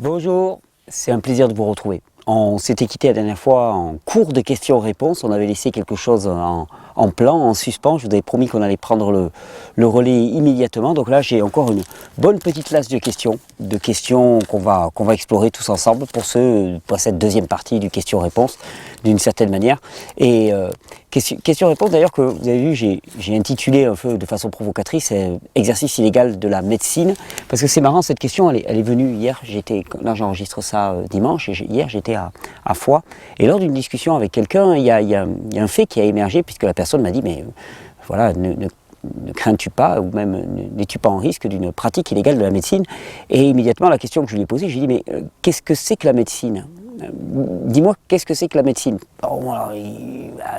Bonjour, c'est un plaisir de vous retrouver. On s'était quitté la dernière fois en cours de questions-réponses, on avait laissé quelque chose en plan, en suspens, je vous avais promis qu'on allait prendre le relais immédiatement. Donc là j'ai encore une bonne petite liste de questions qu'on va explorer tous ensemble pour cette deuxième partie du question-réponse d'une certaine manière. Et question-réponse d'ailleurs que vous avez vu, j'ai intitulé un peu de façon provocatrice exercice illégal de la médecine, parce que c'est marrant, cette question elle est venue hier, là j'enregistre ça dimanche, et hier j'étais à Foix, et lors d'une discussion avec quelqu'un, il y a un fait qui a émergé, puisque la personne m'a dit, mais voilà, ne crains-tu pas, ou même n'es-tu pas en risque d'une pratique illégale de la médecine? Et immédiatement la question que je lui ai posée, je lui ai dit, mais qu'est-ce que c'est que la médecine? Dis-moi, qu'est-ce que c'est que la médecine? Bon, alors,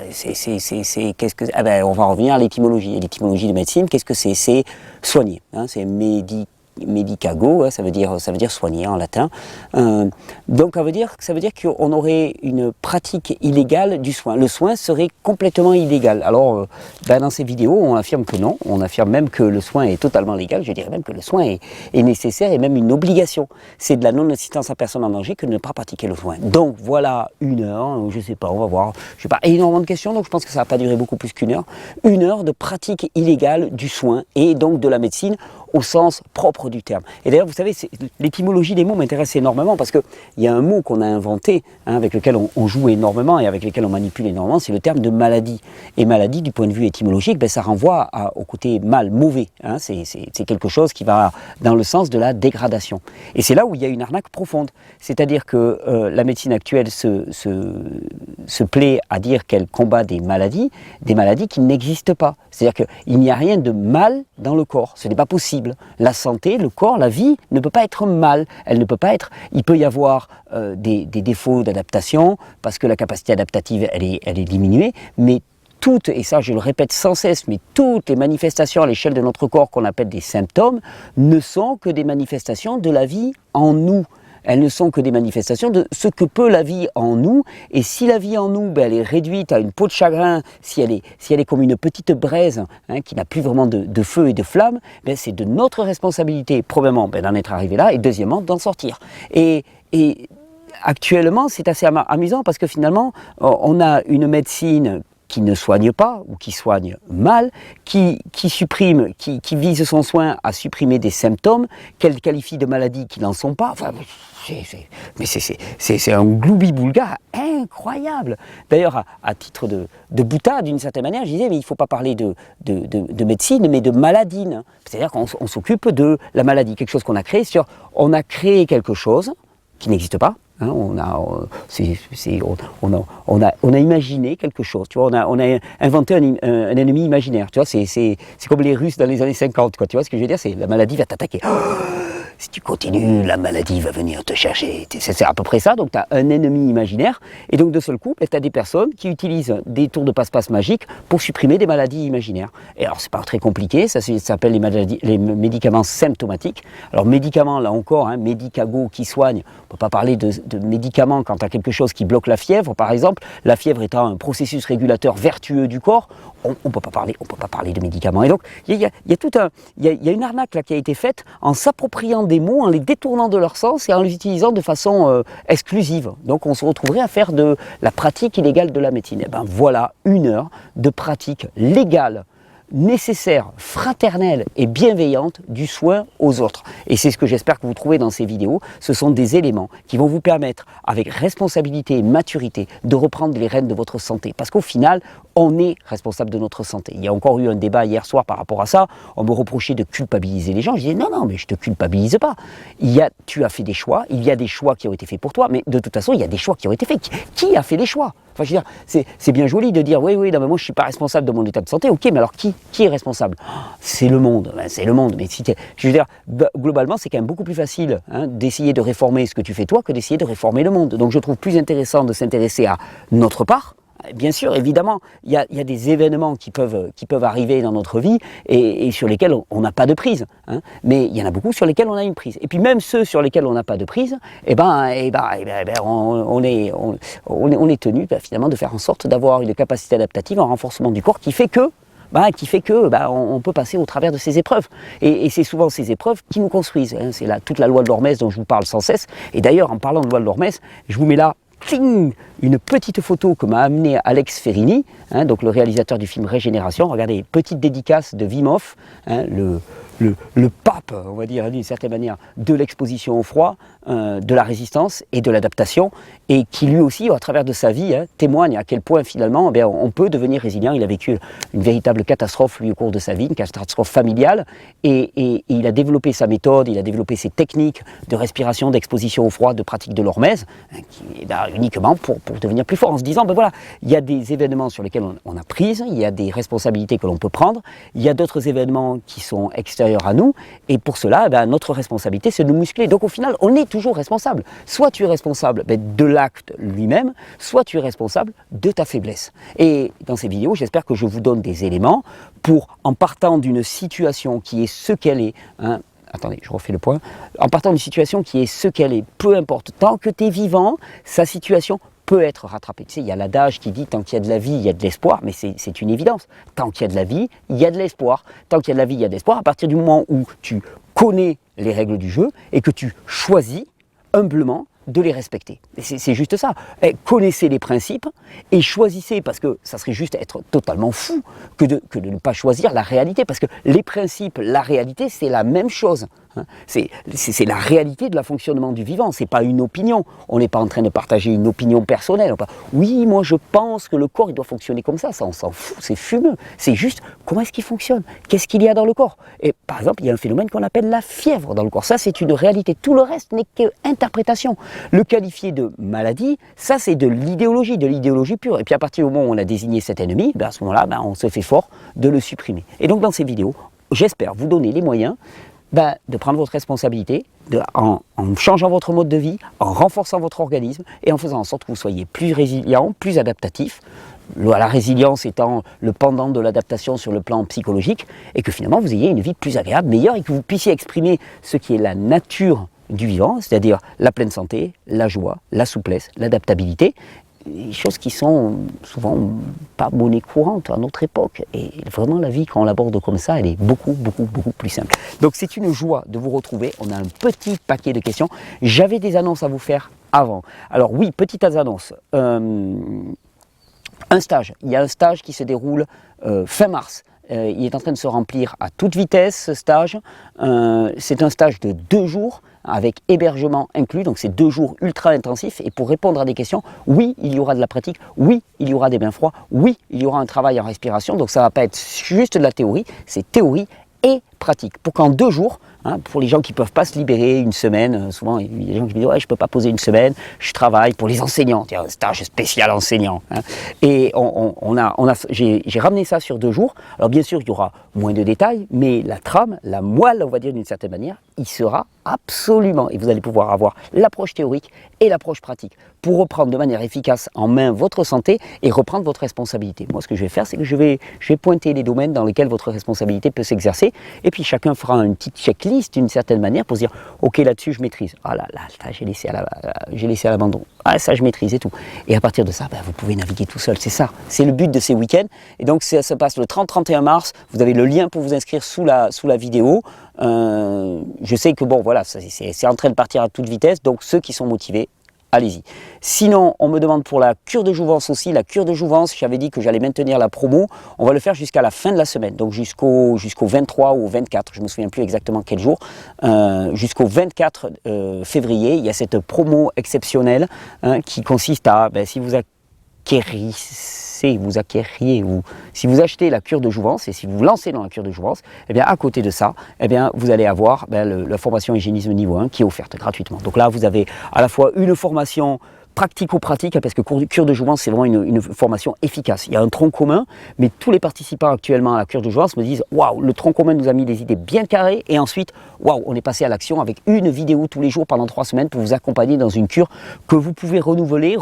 qu'est-ce que... Ah ben, on va revenir à l'étymologie. Et l'étymologie de médecine, qu'est-ce que c'est? C'est soigner, hein, c'est medicago, hein, ça veut dire soigner en latin. Donc ça veut dire qu'on aurait une pratique illégale du soin. Le soin serait complètement illégal. Alors dans ces vidéos, on affirme que non, on affirme même que le soin est totalement légal, je dirais même que le soin est nécessaire et même une obligation. C'est de la non-assistance à personne en danger que de ne pas pratiquer le soin. Donc voilà une heure, je sais pas, on va voir, je sais pas, énormément de questions, donc je pense que ça va pas durer beaucoup plus qu'une heure. Une heure de pratique illégale du soin et donc de la médecine au sens propre du terme. Et d'ailleurs, vous savez, l'étymologie des mots m'intéresse énormément parce qu'il y a un mot qu'on a inventé, hein, avec lequel on joue énormément et avec lequel on manipule énormément, c'est le terme de maladie. Et maladie, du point de vue étymologique, ben, ça renvoie au côté mal, mauvais. Hein, c'est quelque chose qui va dans le sens de la dégradation. Et c'est là où il y a une arnaque profonde. C'est-à-dire que la médecine actuelle se plaît à dire qu'elle combat des maladies qui n'existent pas. C'est-à-dire qu'il n'y a rien de mal dans le corps. Ce n'est pas possible. La santé, le corps, la vie ne peut pas être mal. Elle ne peut pas être... Il peut y avoir des défauts d'adaptation parce que la capacité adaptative, elle est diminuée, mais toutes, et ça je le répète sans cesse, mais toutes les manifestations à l'échelle de notre corps qu'on appelle des symptômes ne sont que des manifestations de la vie en nous. Elles ne sont que des manifestations de ce que peut la vie en nous. Et si la vie en nous, ben, elle est réduite à une peau de chagrin, si elle est comme une petite braise, hein, qui n'a plus vraiment de feu et de flamme, ben, c'est de notre responsabilité, probablement, ben, d'en être arrivé là, et deuxièmement, d'en sortir. Et actuellement, c'est assez amusant parce que finalement, on a une médecine qui ne soigne pas ou qui soigne mal, qui vise son soin à supprimer des symptômes, qu'elle qualifie de maladies qui n'en sont pas. Enfin, c'est un gloubi-boulga incroyable. D'ailleurs, à titre de boutade, d'une certaine manière, je disais, mais il ne faut pas parler de médecine, mais de maladine. C'est-à-dire qu'on s'occupe de la maladie, quelque chose qu'on a créé. On a créé quelque chose qui n'existe pas. Hein, on a imaginé quelque chose, tu vois, on a inventé un ennemi imaginaire, tu vois, c'est comme les Russes dans les années 50, quoi, tu vois ce que je veux dire, c'est la maladie va t'attaquer. Si tu continues, la maladie va venir te chercher. C'est à peu près ça, donc tu as un ennemi imaginaire, et donc de seul coup, tu as des personnes qui utilisent des tours de passe-passe magiques pour supprimer des maladies imaginaires. Et alors c'est pas très compliqué, ça s'appelle les médicaments symptomatiques. Alors médicaments, là encore, hein, medicago qui soigne, on ne peut pas parler de médicaments quand tu as quelque chose qui bloque la fièvre, par exemple, la fièvre étant un processus régulateur vertueux du corps, on ne peut pas parler de médicaments. Et donc il y a une arnaque là qui a été faite en s'appropriant des mots, en les détournant de leur sens et en les utilisant de façon exclusive. Donc on se retrouverait à faire de la pratique illégale de la médecine. Et ben voilà une heure de pratique légale, nécessaire, fraternelle et bienveillante du soin aux autres. Et c'est ce que j'espère que vous trouvez dans ces vidéos. Ce sont des éléments qui vont vous permettre, avec responsabilité et maturité, de reprendre les rênes de votre santé. Parce qu'au final, on est responsable de notre santé. Il y a encore eu un débat hier soir par rapport à ça. On me reprochait de culpabiliser les gens. Je disais non, mais je te culpabilise pas. Tu as fait des choix, il y a des choix qui ont été faits pour toi, mais de toute façon, il y a des choix qui ont été faits. Qui a fait les choix? Enfin, je veux dire, c'est bien joli de dire oui, non, mais moi je ne suis pas responsable de mon état de santé. Ok, mais alors qui est responsable? C'est le monde. Ben, c'est le monde. Mais je veux dire, globalement, c'est quand même beaucoup plus facile, hein, d'essayer de réformer ce que tu fais toi que d'essayer de réformer le monde. Donc je trouve plus intéressant de s'intéresser à notre part. Bien sûr, évidemment, il y a des événements qui peuvent arriver dans notre vie et sur lesquels on n'a pas de prise. Hein, mais il y en a beaucoup sur lesquels on a une prise. Et puis même ceux sur lesquels on n'a pas de prise, on est tenu finalement de faire en sorte d'avoir une capacité adaptative, un renforcement du corps qui fait que qui fait que on peut passer au travers de ces épreuves. Et c'est souvent ces épreuves qui nous construisent. Hein. C'est toute la loi de l'Hormèse dont je vous parle sans cesse. Et d'ailleurs, en parlant de loi de l'Hormèse, je vous mets là une petite photo que m'a amené Alex Ferrini, hein, donc le réalisateur du film Régénération. Regardez, petite dédicace de Wim Hof, hein, le pape, on va dire d'une certaine manière, de l'exposition au froid, de la résistance et de l'adaptation, et qui lui aussi, à travers de sa vie, hein, témoigne à quel point finalement on peut devenir résilient. Il a vécu une véritable catastrophe lui au cours de sa vie, une catastrophe familiale, et il a développé sa méthode, il a développé ses techniques de respiration, d'exposition au froid, de pratique de l'hormèse, hein, qui est là uniquement pour devenir plus fort, en se disant, voilà, il y a des événements sur lesquels on a prise, il y a des responsabilités que l'on peut prendre, il y a d'autres événements qui sont extérieurs à nous, et pour cela, notre responsabilité, c'est de nous muscler. Donc au final, on est toujours responsable. Soit tu es responsable de l'acte lui-même, soit tu es responsable de ta faiblesse. Et dans ces vidéos, j'espère que je vous donne des éléments pour, en partant d'une situation qui est ce qu'elle est, hein, attendez, je refais le point, en partant d'une situation qui est ce qu'elle est, peu importe, tant que tu es vivant, sa situation peut être rattrapée. Tu sais, il y a l'adage qui dit tant qu'il y a de la vie, il y a de l'espoir, mais c'est une évidence. Tant qu'il y a de la vie, il y a de l'espoir. Tant qu'il y a de la vie, il y a de l'espoir. À partir du moment où tu connais les règles du jeu et que tu choisis humblement de les respecter. C'est juste ça. Connaissez les principes et choisissez, parce que ça serait juste être totalement fou que de ne pas choisir la réalité, parce que les principes, la réalité, c'est la même chose. C'est la réalité de la fonctionnement du vivant, c'est pas une opinion. On n'est pas en train de partager une opinion personnelle. Oui, moi je pense que le corps il doit fonctionner comme ça on s'en fout, c'est fumeux. C'est juste comment est-ce qu'il fonctionne, qu'est-ce qu'il y a dans le corps. Et par exemple, il y a un phénomène qu'on appelle la fièvre dans le corps. Ça, c'est une réalité. Tout le reste n'est qu'interprétation. Le qualifier de maladie, ça c'est de l'idéologie pure. Et puis à partir du moment où on a désigné cet ennemi, à ce moment-là, on se fait fort de le supprimer. Et donc dans ces vidéos, j'espère vous donner les moyens de prendre votre responsabilité, en changeant votre mode de vie, en renforçant votre organisme et en faisant en sorte que vous soyez plus résilient, plus adaptatif. La résilience étant le pendant de l'adaptation sur le plan psychologique, et que finalement vous ayez une vie plus agréable, meilleure, et que vous puissiez exprimer ce qui est la nature du vivant, c'est-à-dire la pleine santé, la joie, la souplesse, l'adaptabilité, des choses qui sont souvent pas monnaie courante à notre époque. Et vraiment la vie, quand on l'aborde comme ça, elle est beaucoup plus simple. Donc c'est une joie de vous retrouver. On a un petit paquet de questions. J'avais des annonces à vous faire avant. Alors oui, petites annonces. Un stage. Il y a un stage qui se déroule fin mars. Il est en train de se remplir à toute vitesse, ce stage. C'est un stage de 2 jours avec hébergement inclus, donc c'est 2 jours ultra intensifs. Et pour répondre à des questions, oui, il y aura de la pratique, oui, il y aura des bains froids, oui, il y aura un travail en respiration. Donc ça ne va pas être juste de la théorie, c'est théorie et pratique. Pour qu'en 2 jours, pour les gens qui ne peuvent pas se libérer une semaine, souvent il y a des gens qui me disent ouais, je ne peux pas poser une semaine, je travaille. Pour les enseignants, un stage spécial enseignant. Et j'ai ramené ça sur 2 jours. Alors bien sûr, il y aura moins de détails, mais la trame, la moelle, on va dire d'une certaine manière, il sera absolument. Et vous allez pouvoir avoir l'approche théorique et l'approche pratique pour reprendre de manière efficace en main votre santé et reprendre votre responsabilité. Moi, ce que je vais faire, c'est que je vais pointer les domaines dans lesquels votre responsabilité peut s'exercer. Et puis chacun fera une petite checklist d'une certaine manière pour se dire ok, là-dessus je maîtrise, ah là j'ai laissé à l'abandon, ah ça je maîtrise et tout. Et à partir de ça, vous pouvez naviguer tout seul, c'est ça, c'est le but de ces week-ends. Et donc ça se passe le 30-31 mars, vous avez le lien pour vous inscrire sous la vidéo. Je sais que bon voilà, c'est en train de partir à toute vitesse, donc ceux qui sont motivés, allez-y. Sinon, on me demande pour la cure de jouvence aussi. La cure de jouvence, j'avais dit que j'allais maintenir la promo. On va le faire jusqu'à la fin de la semaine, donc jusqu'au 23 ou au 24, je ne me souviens plus exactement quel jour. Jusqu'au 24 février, il y a cette promo exceptionnelle qui consiste à, si vous si vous achetez la cure de jouvence et si vous vous lancez dans la cure de jouvence, à côté de ça, vous allez avoir la formation hygiénisme niveau 1 qui est offerte gratuitement. Donc là, vous avez à la fois une formation pratico-pratique, parce que cure de jouvence, c'est vraiment une formation efficace. Il y a un tronc commun, mais tous les participants actuellement à la cure de jouvence me disent « Waouh, le tronc commun nous a mis des idées bien carrées, et ensuite, waouh, on est passé à l'action avec une vidéo tous les jours pendant 3 semaines pour vous accompagner dans une cure que vous pouvez renouveler,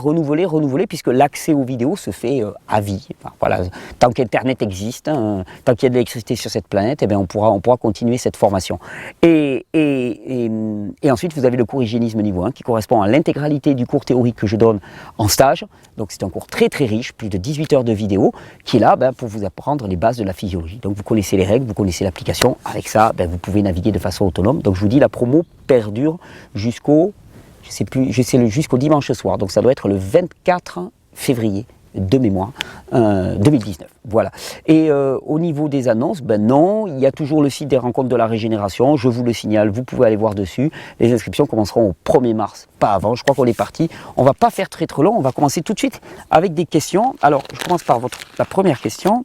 puisque l'accès aux vidéos se fait à vie. Enfin, voilà, tant qu'Internet existe, tant qu'il y a de l'électricité sur cette planète, on pourra continuer cette formation. Et ensuite, vous avez le cours hygiénisme niveau 1 qui correspond à l'intégralité du cours théorique que je donne en stage. Donc c'est un cours très très riche, plus de 18 heures de vidéo, qui est là pour vous apprendre les bases de la physiologie. Donc vous connaissez les règles, vous connaissez l'application. Avec ça, vous pouvez naviguer de façon autonome. Donc je vous dis, la promo perdure jusqu'au, jusqu'au dimanche soir. Donc ça doit être le 24 février. De mémoire, 2019, voilà. Et au niveau des annonces, non, il y a toujours le site des rencontres de la régénération, je vous le signale, vous pouvez aller voir dessus. Les inscriptions commenceront au 1er mars, pas avant, je crois qu'on est parti. On va pas faire très long, on va commencer tout de suite avec des questions. Alors, je commence par la première question,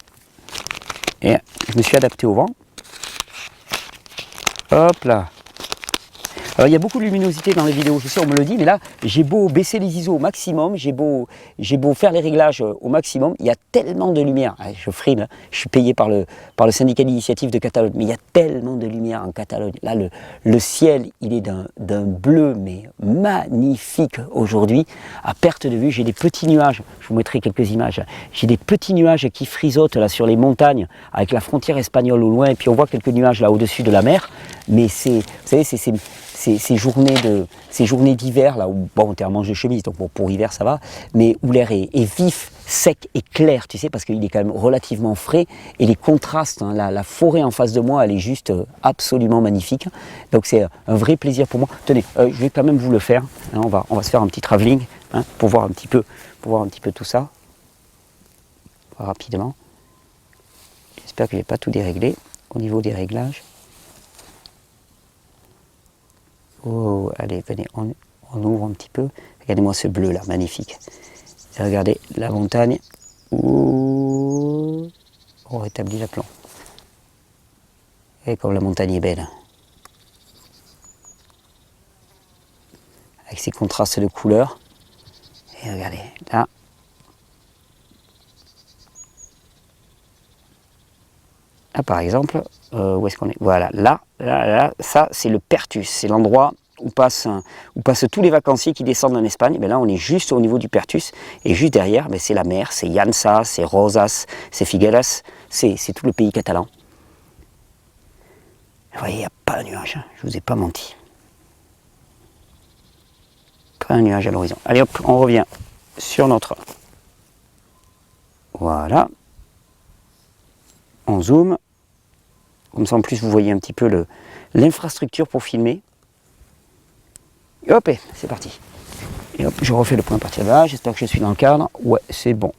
et je me suis adapté au vent. Hop là. Alors il y a beaucoup de luminosité dans les vidéos, je sais, on me le dit, mais là, j'ai beau baisser les ISO au maximum, j'ai beau faire les réglages au maximum, il y a tellement de lumière. Je frime, hein, je suis payé par le syndicat d'initiative de Catalogne, mais il y a tellement de lumière en Catalogne. Là, le ciel, il est d'un bleu, mais magnifique aujourd'hui, à perte de vue. J'ai des petits nuages, je vous mettrai quelques images, j'ai des petits nuages qui frisotent là sur les montagnes, avec la frontière espagnole au loin, et puis on voit quelques nuages là au-dessus de la mer, mais vous savez, ces journées d'hiver, là où, bon, t'es en manche de chemise, donc bon, pour hiver ça va, mais où l'air est vif, sec et clair, tu sais, parce qu'il est quand même relativement frais, et les contrastes, hein, la forêt en face de moi, elle est juste absolument magnifique, donc c'est un vrai plaisir pour moi. Tenez, je vais quand même vous le faire, hein, on va se faire un petit travelling, hein, pour voir un petit peu tout ça, rapidement. J'espère que je n'ai pas tout déréglé au niveau des réglages. Oh, allez, venez, on ouvre un petit peu. Regardez-moi ce bleu là, magnifique. Et regardez la montagne. Ouh, on rétablit l'aplomb. Et comme la montagne est belle. Avec ses contrastes de couleurs. Et regardez, là. Là, par exemple, où est-ce qu'on est? Voilà, là, ça c'est le Perthus, c'est l'endroit où passent tous les vacanciers qui descendent en Espagne. Là, on est juste au niveau du Perthus, et juste derrière, c'est la mer, c'est Llança, c'est Rosas, c'est Figueras, c'est tout le pays catalan. Vous voyez, il n'y a pas un nuage, hein, je ne vous ai pas menti. Pas un nuage à l'horizon. Allez hop, on revient sur notre... Voilà. On zoome. Comme ça, en plus, vous voyez un petit peu l'infrastructure pour filmer. Et hop, c'est parti. Et hop, je refais le point à partir de là. J'espère que je suis dans le cadre. Ouais, c'est bon.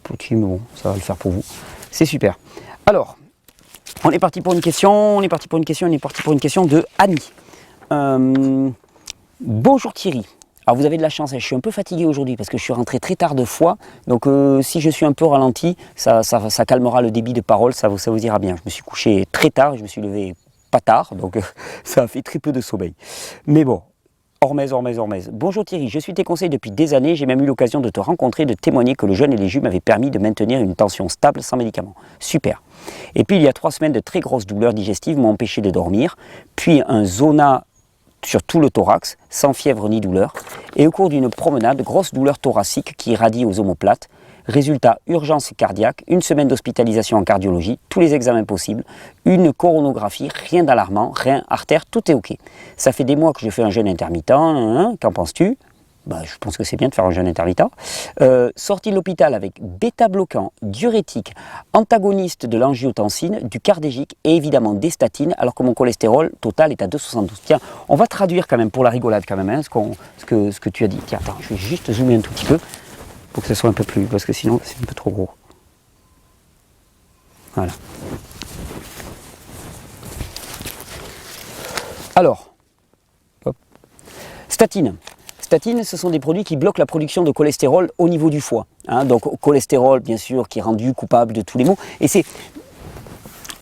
Petit, mais bon, ça va le faire pour vous. C'est super. Alors, on est parti pour une question. On est parti pour une question de Annie. Bonjour Thierry. Alors vous avez de la chance, je suis un peu fatigué aujourd'hui parce que je suis rentré très tard de foie, donc si je suis un peu ralenti, ça calmera le débit de parole, ça vous ira bien. Je me suis couché très tard, je me suis levé pas tard, donc ça a fait très peu de sommeil. Mais bon, Hormez. Bonjour Thierry, je suis tes conseils depuis des années, j'ai même eu l'occasion de te rencontrer, de témoigner que le jeûne et les jus m'avaient permis de maintenir une tension stable sans médicaments. Super. Et puis il y a 3 semaines de très grosses douleurs digestives m'ont empêché de dormir, puis un zona sur tout le thorax, sans fièvre ni douleur, et au cours d'une promenade, grosse douleur thoracique qui irradie aux omoplates. Résultat, urgence cardiaque, 1 semaine d'hospitalisation en cardiologie, tous les examens possibles, une coronographie, rien d'alarmant, rien, artère, tout est ok. Ça fait des mois que je fais un jeûne intermittent, hein, qu'en penses-tu ? Je pense que c'est bien de faire un jeûne intermittent. Sorti de l'hôpital avec bêta-bloquant, diurétique, antagoniste de l'angiotensine, du cardégique et évidemment des statines, alors que mon cholestérol total est à 2,72. Tiens, on va traduire quand même pour la rigolade quand même, hein, ce que tu as dit. Tiens, attends, je vais juste zoomer un tout petit peu pour que ce soit un peu plus, parce que sinon c'est un peu trop gros. Voilà. Alors, hop. Statine. Statines, ce sont des produits qui bloquent la production de cholestérol au niveau du foie. Hein, donc cholestérol, bien sûr, qui est rendu coupable de tous les maux. Et c'est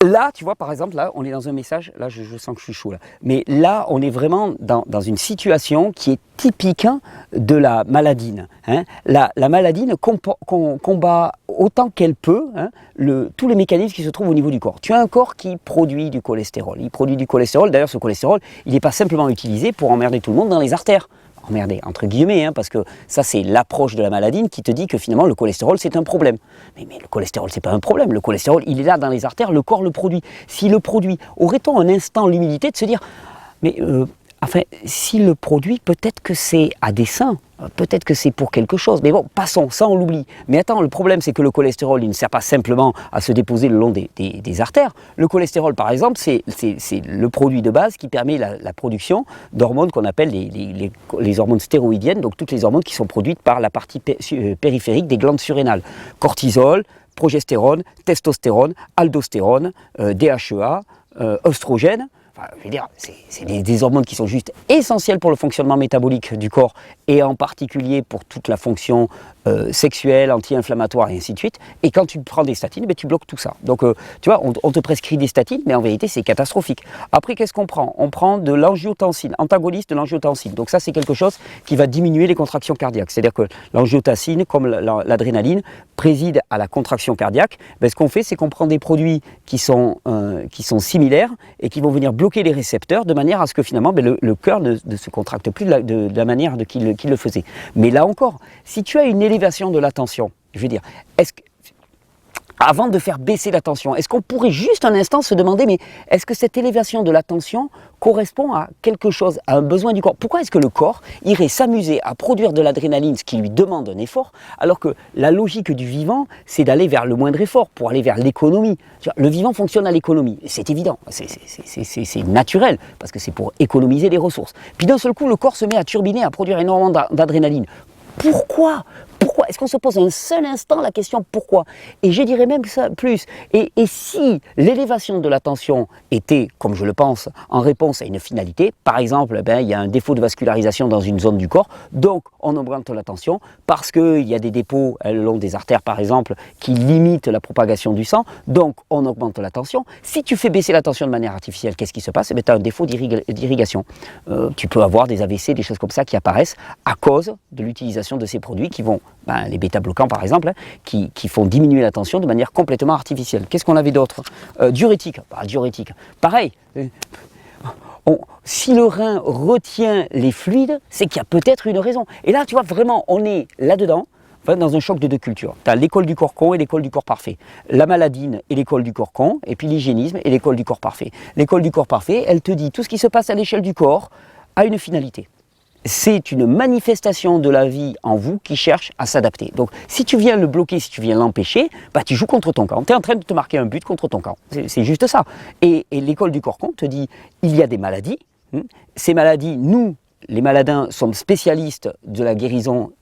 là, tu vois, par exemple, là, on est dans un message, là, je sens que je suis chaud, là. Mais là, on est vraiment dans une situation qui est typique de la maladine. Hein. La maladine combat autant qu'elle peut tous les mécanismes qui se trouvent au niveau du corps. Tu as un corps qui produit du cholestérol. Il produit du cholestérol. D'ailleurs, ce cholestérol, il n'est pas simplement utilisé pour emmerder tout le monde dans les artères. Emmerder, entre guillemets, hein, parce que ça c'est l'approche de la maladine qui te dit que finalement le cholestérol c'est un problème. Mais le cholestérol c'est pas un problème, le cholestérol il est là dans les artères, le corps le produit. S'il le produit, aurait-on un instant l'humilité de se dire, mais enfin, s'il le produit, peut-être que c'est à dessein, peut-être que c'est pour quelque chose. Mais bon, passons, ça on l'oublie. Mais attends, le problème c'est que le cholestérol, il ne sert pas simplement à se déposer le long des artères. Le cholestérol, par exemple, c'est le produit de base qui permet la production d'hormones qu'on appelle les hormones stéroïdiennes, donc toutes les hormones qui sont produites par la partie périphérique des glandes surrénales. Cortisol, progestérone, testostérone, aldostérone, DHEA, œstrogène. Enfin, je veux dire, c'est des hormones qui sont juste essentielles pour le fonctionnement métabolique du corps et en particulier pour toute la fonction sexuelle, anti-inflammatoire et ainsi de suite. Et quand tu prends des statines, ben, tu bloques tout ça. Donc, tu vois, on te prescrit des statines, mais en vérité, c'est catastrophique. Après, qu'est-ce qu'on prend? On prend de l'angiotensine, antagoniste de l'angiotensine. Donc ça, c'est quelque chose qui va diminuer les contractions cardiaques. C'est-à-dire que l'angiotensine, comme l'adrénaline, préside à la contraction cardiaque. Ben, ce qu'on fait, c'est qu'on prend des produits qui sont similaires et qui vont venir bloquer les récepteurs de manière à ce que finalement ben, le cœur ne se contracte plus de la manière qu'il le faisait. Mais là encore, si tu as une élévation de la tension, je veux dire, avant de faire baisser la tension, est-ce qu'on pourrait juste un instant se demander, mais est-ce que cette élévation de la tension correspond à quelque chose, à un besoin du corps? Pourquoi est-ce que le corps irait s'amuser à produire de l'adrénaline, ce qui lui demande un effort, alors que la logique du vivant, c'est d'aller vers le moindre effort, pour aller vers l'économie? Le vivant fonctionne à l'économie, c'est évident, c'est naturel, parce que c'est pour économiser les ressources. Puis d'un seul coup, le corps se met à turbiner, à produire énormément d'adrénaline. Pourquoi? Pourquoi? Est-ce qu'on se pose un seul instant la question pourquoi? Et je dirais même ça plus. Et si l'élévation de la tension était, comme je le pense, en réponse à une finalité, par exemple, ben, il y a un défaut de vascularisation dans une zone du corps, donc on augmente la tension parce qu'il y a des dépôts le long des artères, par exemple, qui limitent la propagation du sang, donc on augmente la tension. Si tu fais baisser la tension de manière artificielle, qu'est-ce qui se passe? Tu as un défaut d'irrigation. Tu peux avoir des AVC, des choses comme ça qui apparaissent à cause de l'utilisation de ces produits qui vont, ben, les bêta-bloquants par exemple, hein, qui font diminuer la tension de manière complètement artificielle. Qu'est-ce qu'on avait d'autre? Diurétique. Bah, diurétique. Pareil. Si le rein retient les fluides, c'est qu'il y a peut-être une raison. Et là, tu vois, vraiment, on est là-dedans, dans un choc de deux cultures. Tu as l'école du corps con et l'école du corps parfait. La maladine et l'école du corps con, et puis l'hygiénisme et l'école du corps parfait. L'école du corps parfait, elle te dit tout ce qui se passe à l'échelle du corps a une finalité. C'est une manifestation de la vie en vous qui cherche à s'adapter. Donc, si tu viens le bloquer, si tu viens l'empêcher, bah, tu joues contre ton camp. Tu es en train de te marquer un but contre ton camp. C'est juste ça. Et l'école du corps con te dit, il y a des maladies. Ces maladies, nous, les maladins, sommes spécialistes de la guérison,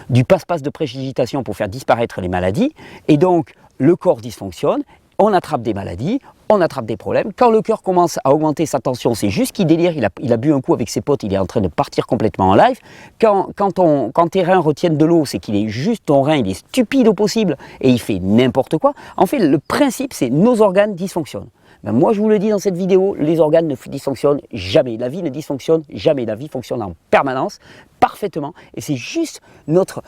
du passe-passe de précipitation pour faire disparaître les maladies. Et donc, le corps dysfonctionne. On attrape des maladies, on attrape des problèmes. Quand le cœur commence à augmenter sa tension, c'est juste qu'il délire, il a bu un coup avec ses potes, il est en train de partir complètement en live. Quand tes reins retiennent de l'eau, c'est qu'il est juste, ton rein, il est stupide au possible et il fait n'importe quoi. En fait, le principe, c'est nos organes dysfonctionnent. Ben moi, je vous le dis dans cette vidéo, les organes ne dysfonctionnent jamais. La vie ne dysfonctionne jamais. La vie fonctionne en permanence, parfaitement. Et c'est juste notre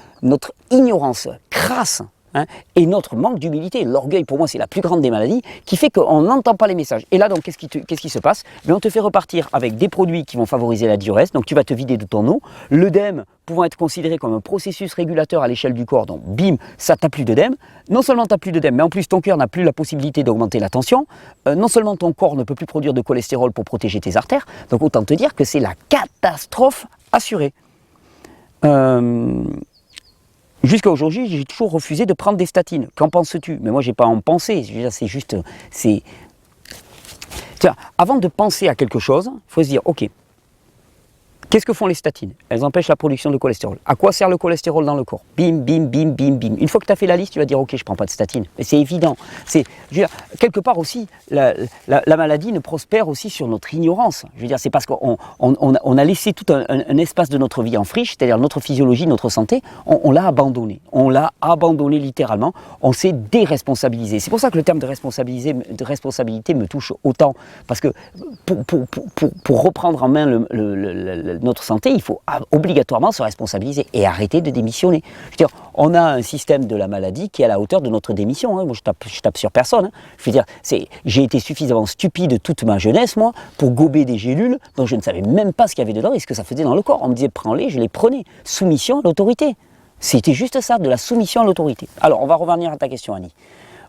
ignorance crasse, hein, et notre manque d'humilité, l'orgueil pour moi c'est la plus grande des maladies, qui fait qu'on n'entend pas les messages. Et là donc qu'est-ce qui se passe? Mais on te fait repartir avec des produits qui vont favoriser la diurèse, donc tu vas te vider de ton eau, l'œdème pouvant être considéré comme un processus régulateur à l'échelle du corps, donc bim, ça t'as plus d'œdème. Non seulement t'as plus d'œdème, mais en plus ton cœur n'a plus la possibilité d'augmenter la tension, non seulement ton corps ne peut plus produire de cholestérol pour protéger tes artères, donc autant te dire que c'est la catastrophe assurée. Jusqu'à aujourd'hui, j'ai toujours refusé de prendre des statines. Qu'en penses-tu? Mais moi, j'ai pas à en penser. C'est juste... Tiens, avant de penser à quelque chose, il faut se dire, ok, qu'est-ce que font les statines? Elles empêchent la production de cholestérol. À quoi sert le cholestérol dans le corps? Bim, bim, bim, bim, bim. Une fois que tu as fait la liste, tu vas dire, ok, je ne prends pas de statine. Mais c'est évident. Quelque part aussi, la maladie ne prospère aussi sur notre ignorance. Je veux dire, c'est parce qu'on a laissé tout un espace de notre vie en friche, c'est-à-dire notre physiologie, notre santé, on l'a abandonné. On l'a abandonné littéralement. On s'est déresponsabilisé. C'est pour ça que le terme de responsabilité me touche autant. Parce que pour reprendre en main notre santé, il faut obligatoirement se responsabiliser et arrêter de démissionner. Je veux dire, on a un système de la maladie qui est à la hauteur de notre démission. Hein. Moi, je tape sur personne. Hein. Je veux dire, j'ai été suffisamment stupide toute ma jeunesse, moi, pour gober des gélules dont je ne savais même pas ce qu'il y avait dedans et ce que ça faisait dans le corps. On me disait, prends-les, je les prenais. Soumission à l'autorité. C'était juste ça, de la soumission à l'autorité. Alors, on va revenir à ta question, Annie.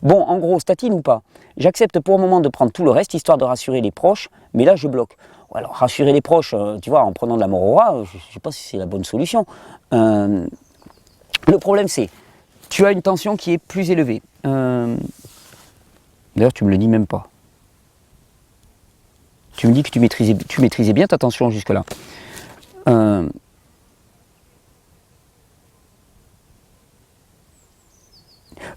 Bon, en gros, statine ou pas? J'accepte pour le moment de prendre tout le reste, histoire de rassurer les proches, mais là, je bloque. Alors, rassurer les proches, tu vois, en prenant de la Morora, je ne sais pas si c'est la bonne solution. Le problème, c'est, tu as une tension qui est plus élevée. D'ailleurs, tu me le dis même pas. Tu me dis que tu maîtrisais bien ta tension jusque-là.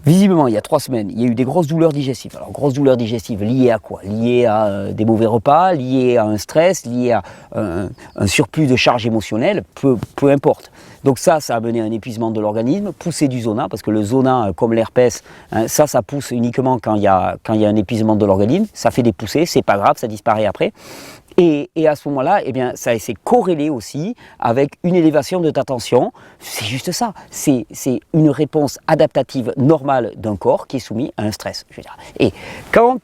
Visiblement, il y a 3 semaines, il y a eu des grosses douleurs digestives. Alors, grosses douleurs digestives liées à quoi? Liées à des mauvais repas, liées à un stress, liées à un surplus de charge émotionnelle, peu importe. Donc ça a mené à un épuisement de l'organisme, poussée du zona, parce que le zona, comme l'herpès, hein, ça pousse uniquement quand il y a un épuisement de l'organisme. Ça fait des poussées, c'est pas grave, ça disparaît après. Et à ce moment-là, eh bien, ça s'est corrélé aussi avec une élévation de ta tension. C'est juste ça. C'est une réponse adaptative normale d'un corps qui est soumis à un stress. Je veux dire. Et quand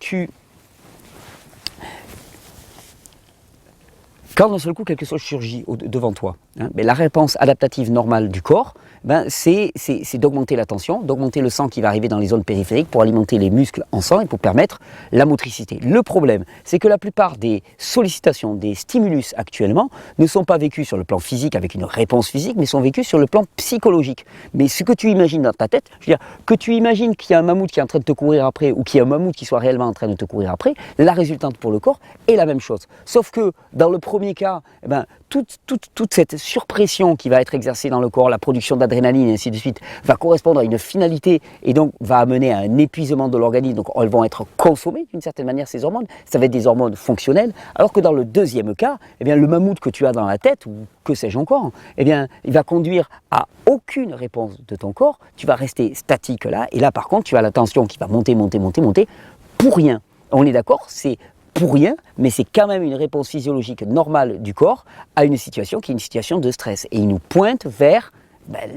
d'un seul coup quelque chose surgit devant toi, hein, mais la réponse adaptative normale du corps, ben, c'est d'augmenter la tension, d'augmenter le sang qui va arriver dans les zones périphériques pour alimenter les muscles en sang et pour permettre la motricité. Le problème, c'est que la plupart des sollicitations, des stimulus actuellement, ne sont pas vécus sur le plan physique avec une réponse physique, mais sont vécus sur le plan psychologique. Mais ce que tu imagines dans ta tête, je veux dire, que tu imagines qu'il y a un mammouth qui est en train de te courir après ou qu'il y a un mammouth qui soit réellement en train de te courir après, la résultante pour le corps est la même chose. Sauf que dans le premier cas, eh ben, toute cette surpression qui va être exercée dans le corps, la production d'adrénaline et ainsi de suite, va correspondre à une finalité et donc va amener à un épuisement de l'organisme. Donc elles vont être consommées d'une certaine manière, ces hormones. Ça va être des hormones fonctionnelles. Alors que dans le deuxième cas, eh bien, le mammouth que tu as dans la tête, ou que sais-je encore, eh bien, il va conduire à aucune réponse de ton corps. Tu vas rester statique là. Et là, par contre, tu as la tension qui va monter pour rien. On est d'accord, c'est pour rien, mais c'est quand même une réponse physiologique normale du corps à une situation qui est une situation de stress. Et il nous pointe vers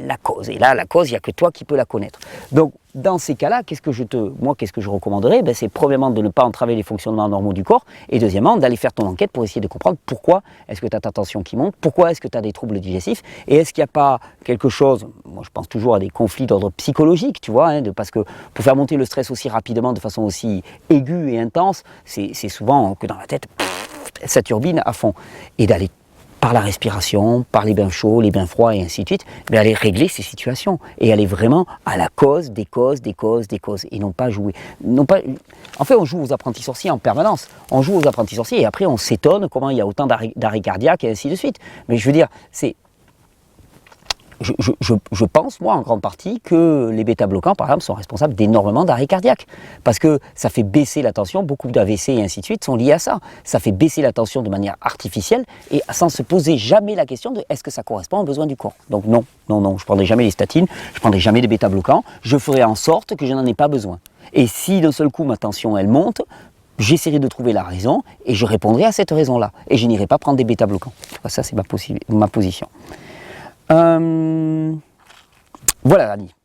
la cause. Et là, la cause, il n'y a que toi qui peux la connaître. Donc, dans ces cas-là, qu'est-ce que je recommanderais? C'est premièrement de ne pas entraver les fonctionnements normaux du corps, et deuxièmement, d'aller faire ton enquête pour essayer de comprendre pourquoi est-ce que tu as ta tension qui monte, pourquoi est-ce que tu as des troubles digestifs, et est-ce qu'il n'y a pas quelque chose, moi je pense toujours à des conflits d'ordre psychologique, tu vois, parce que pour faire monter le stress aussi rapidement, de façon aussi aiguë et intense, c'est souvent que dans la tête, ça turbine à fond, et d'aller par la respiration, par les bains chauds, les bains froids et ainsi de suite, mais aller régler ces situations et aller vraiment à la cause des causes et non pas jouer. En fait, on joue aux apprentis sorciers en permanence. On joue aux apprentis sorciers et après on s'étonne comment il y a autant d'arrêts cardiaques et ainsi de suite. Mais je veux dire, je pense, moi, en grande partie, que les bêta-bloquants, par exemple, sont responsables d'énormément d'arrêts cardiaques. Parce que ça fait baisser la tension, beaucoup d'AVC et ainsi de suite sont liés à ça. Ça fait baisser la tension de manière artificielle et sans se poser jamais la question de est-ce que ça correspond aux besoins du corps. Donc non, je ne prendrai jamais les statines, je ne prendrai jamais des bêta-bloquants, je ferai en sorte que je n'en ai pas besoin. Et si d'un seul coup ma tension, elle monte, j'essaierai de trouver la raison et je répondrai à cette raison-là. Et je n'irai pas prendre des bêta-bloquants. Ça, c'est ma position. Voilà, Rani.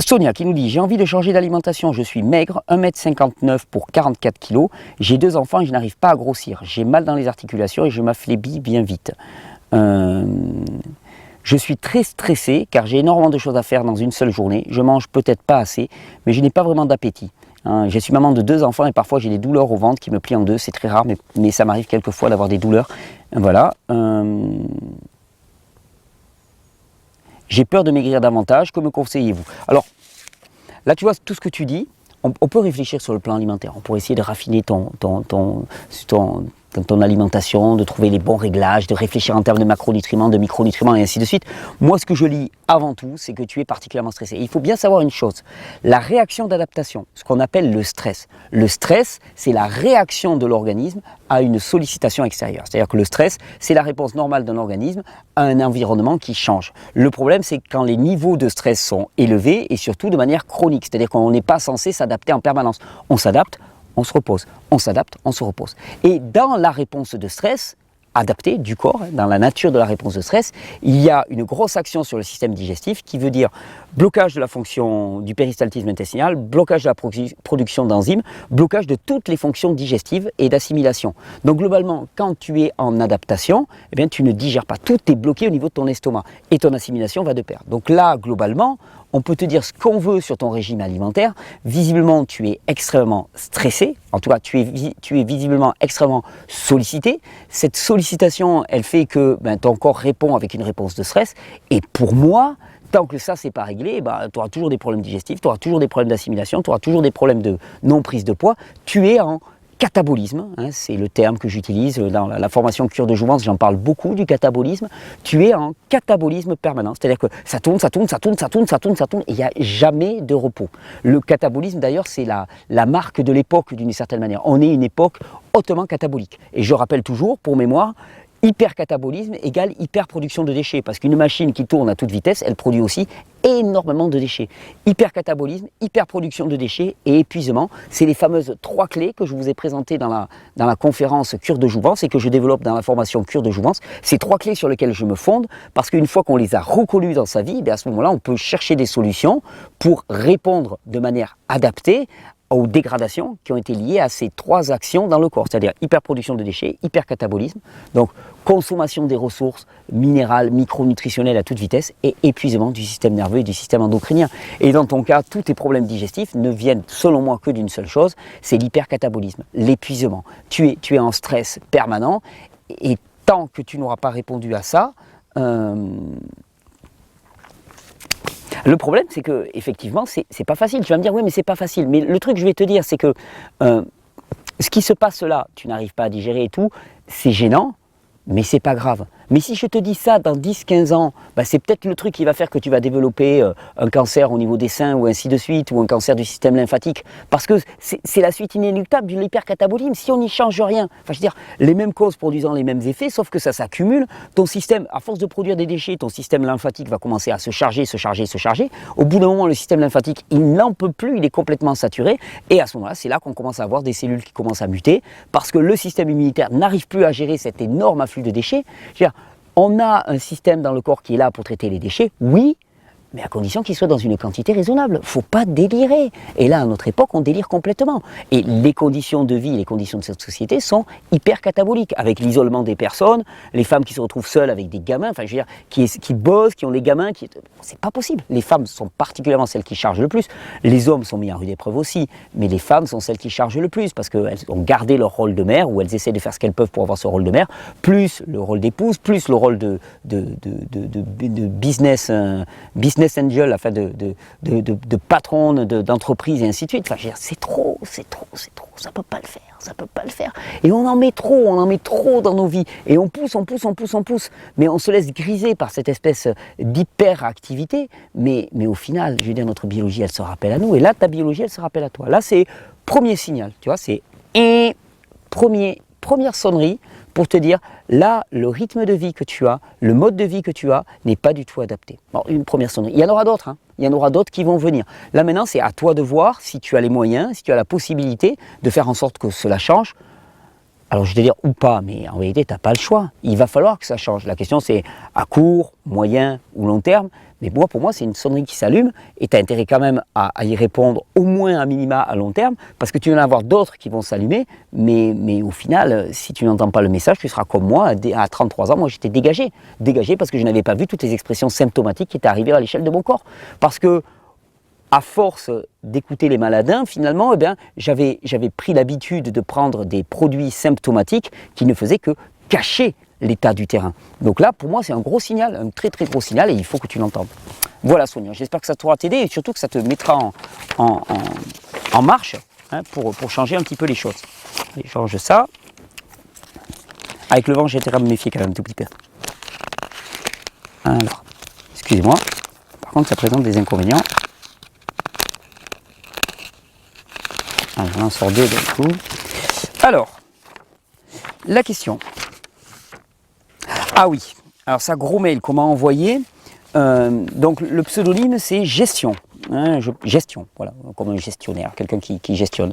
Sonia qui nous dit: j'ai envie de changer d'alimentation, je suis maigre, 1,59 m pour 44 kg, j'ai 2 enfants et je n'arrive pas à grossir, j'ai mal dans les articulations et je m'affaiblis bien vite. Je suis très stressé car j'ai énormément de choses à faire dans une seule journée, je mange peut-être pas assez, mais je n'ai pas vraiment d'appétit. Je suis maman de 2 enfants et parfois j'ai des douleurs au ventre qui me plient en deux, c'est très rare, mais ça m'arrive quelquefois d'avoir des douleurs. Voilà. J'ai peur de maigrir davantage, que me conseillez-vous? Alors, là tu vois, tout ce que tu dis, on peut réfléchir sur le plan alimentaire, on pourrait essayer de raffiner ton alimentation, de trouver les bons réglages, de réfléchir en termes de macronutriments, de micronutriments et ainsi de suite. Moi, ce que je lis avant tout, c'est que tu es particulièrement stressé. Et il faut bien savoir une chose, la réaction d'adaptation, ce qu'on appelle le stress. Le stress, c'est la réaction de l'organisme à une sollicitation extérieure. C'est-à-dire que le stress, c'est la réponse normale d'un organisme à un environnement qui change. Le problème, c'est quand les niveaux de stress sont élevés et surtout de manière chronique. C'est-à-dire qu'on n'est pas censé s'adapter en permanence. On s'adapte, on se repose, on s'adapte, on se repose. Et dans la réponse de stress adaptée du corps, dans la nature de la réponse de stress, il y a une grosse action sur le système digestif qui veut dire blocage de la fonction du péristaltisme intestinal, blocage de la production d'enzymes, blocage de toutes les fonctions digestives et d'assimilation. Donc globalement, quand tu es en adaptation, eh bien, tu ne digères pas, tout est bloqué au niveau de ton estomac et ton assimilation va de pair. Donc là, globalement, on peut te dire ce qu'on veut sur ton régime alimentaire. Visiblement, tu es extrêmement stressé. En tout cas, tu es visiblement extrêmement sollicité. Cette sollicitation, elle fait que ton corps répond avec une réponse de stress. Et pour moi, tant que ça, c'est pas réglé, tu auras toujours des problèmes digestifs, tu auras toujours des problèmes d'assimilation, tu auras toujours des problèmes de non-prise de poids. Tu es en catabolisme, c'est le terme que j'utilise dans la formation cure de jouvence, j'en parle beaucoup du catabolisme. Tu es en catabolisme permanent, c'est-à-dire que ça tourne, et il n'y a jamais de repos. Le catabolisme d'ailleurs, c'est la marque de l'époque d'une certaine manière. On est une époque hautement catabolique. Et je rappelle toujours, pour mémoire, hypercatabolisme égale hyperproduction de déchets, parce qu'une machine qui tourne à toute vitesse, elle produit aussi énormément de déchets. Hypercatabolisme, hyperproduction de déchets et épuisement, c'est les fameuses 3 clés que je vous ai présentées dans la conférence cure de jouvence et que je développe dans la formation cure de jouvence. Ces 3 clés sur lesquelles je me fonde, parce qu'une fois qu'on les a reconnues dans sa vie, à ce moment-là, on peut chercher des solutions pour répondre de manière adaptée aux dégradations qui ont été liées à ces 3 actions dans le corps, c'est-à-dire hyperproduction de déchets, hypercatabolisme, donc consommation des ressources minérales, micronutritionnelles à toute vitesse et épuisement du système nerveux et du système endocrinien. Et dans ton cas, tous tes problèmes digestifs ne viennent selon moi que d'une seule chose, c'est l'hypercatabolisme, l'épuisement. Tu es en stress permanent et tant que tu n'auras pas répondu à ça, le problème, c'est que effectivement, c'est pas facile. Tu vas me dire, oui, mais c'est pas facile. Mais le truc, je vais te dire, c'est que ce qui se passe là, tu n'arrives pas à digérer et tout, c'est gênant, mais c'est pas grave. Mais si je te dis ça dans 10-15 ans, c'est peut-être le truc qui va faire que tu vas développer un cancer au niveau des seins ou ainsi de suite, ou un cancer du système lymphatique, parce que c'est la suite inéluctable de l'hypercatabolisme. Si on n'y change rien, je veux dire, les mêmes causes produisant les mêmes effets, sauf que ça s'accumule, ton système, à force de produire des déchets, ton système lymphatique va commencer à se charger. Au bout d'un moment, le système lymphatique, il n'en peut plus, il est complètement saturé, et à ce moment-là, c'est là qu'on commence à avoir des cellules qui commencent à muter, parce que le système immunitaire n'arrive plus à gérer cet énorme afflux de déchets. Je veux dire, on a un système dans le corps qui est là pour traiter les déchets, oui, mais à condition qu'il soit dans une quantité raisonnable. Il ne faut pas délirer. Et là, à notre époque, on délire complètement. Et les conditions de vie, les conditions de cette société sont hyper cataboliques, avec l'isolement des personnes, les femmes qui se retrouvent seules avec des gamins, je veux dire, qui bossent, qui ont des gamins, c'est pas possible. Les femmes sont particulièrement celles qui chargent le plus. Les hommes sont mis en rude épreuve aussi, mais les femmes sont celles qui chargent le plus, parce qu'elles ont gardé leur rôle de mère, ou elles essaient de faire ce qu'elles peuvent pour avoir ce rôle de mère, plus le rôle d'épouse, plus le rôle de business angel, enfin de patron d'entreprise et ainsi de suite. C'est trop, ça peut pas le faire. Et on en met trop dans nos vies. Et on pousse, mais on se laisse griser par cette espèce d'hyperactivité. Mais au final, je veux dire, notre biologie, elle se rappelle à nous. Et là, ta biologie, elle se rappelle à toi. Là, c'est premier signal, tu vois, c'est première sonnerie pour te dire, là, le rythme de vie que tu as, le mode de vie que tu as n'est pas du tout adapté. Bon, une première sonnerie. Il y en aura d'autres, Il y en aura d'autres qui vont venir. Là, maintenant, c'est à toi de voir si tu as les moyens, si tu as la possibilité de faire en sorte que cela change. Alors, je vais te dire ou pas, mais en réalité, tu n'as pas le choix. Il va falloir que ça change. La question, c'est à court, moyen ou long terme. Mais pour moi, c'est une sonnerie qui s'allume et tu as intérêt quand même à y répondre au moins à minima à long terme, parce que tu vas en avoir d'autres qui vont s'allumer, mais au final, si tu n'entends pas le message, tu seras comme moi, à 33 ans, moi j'étais dégagé parce que je n'avais pas vu toutes les expressions symptomatiques qui étaient arrivées à l'échelle de mon corps. Parce que, à force d'écouter les maladins, finalement, j'avais pris l'habitude de prendre des produits symptomatiques qui ne faisaient que cacher l'état du terrain. Donc là, pour moi, c'est un gros signal, un très très gros signal, et il faut que tu l'entendes. Voilà Sonia, j'espère que ça t'aura t'aider et surtout que ça te mettra en marche pour changer un petit peu les choses. Allez, je change ça. Avec le vent, j'ai intérêt à me méfier quand même un tout petit peu. Alors, excusez-moi, par contre ça présente des inconvénients. Alors, on en sort deux d'un coup. Alors, la question. Ah oui, alors ça, gros mail, comment envoyer donc le pseudonyme c'est Gestion, Gestion, voilà, comme un gestionnaire, quelqu'un qui gestionne.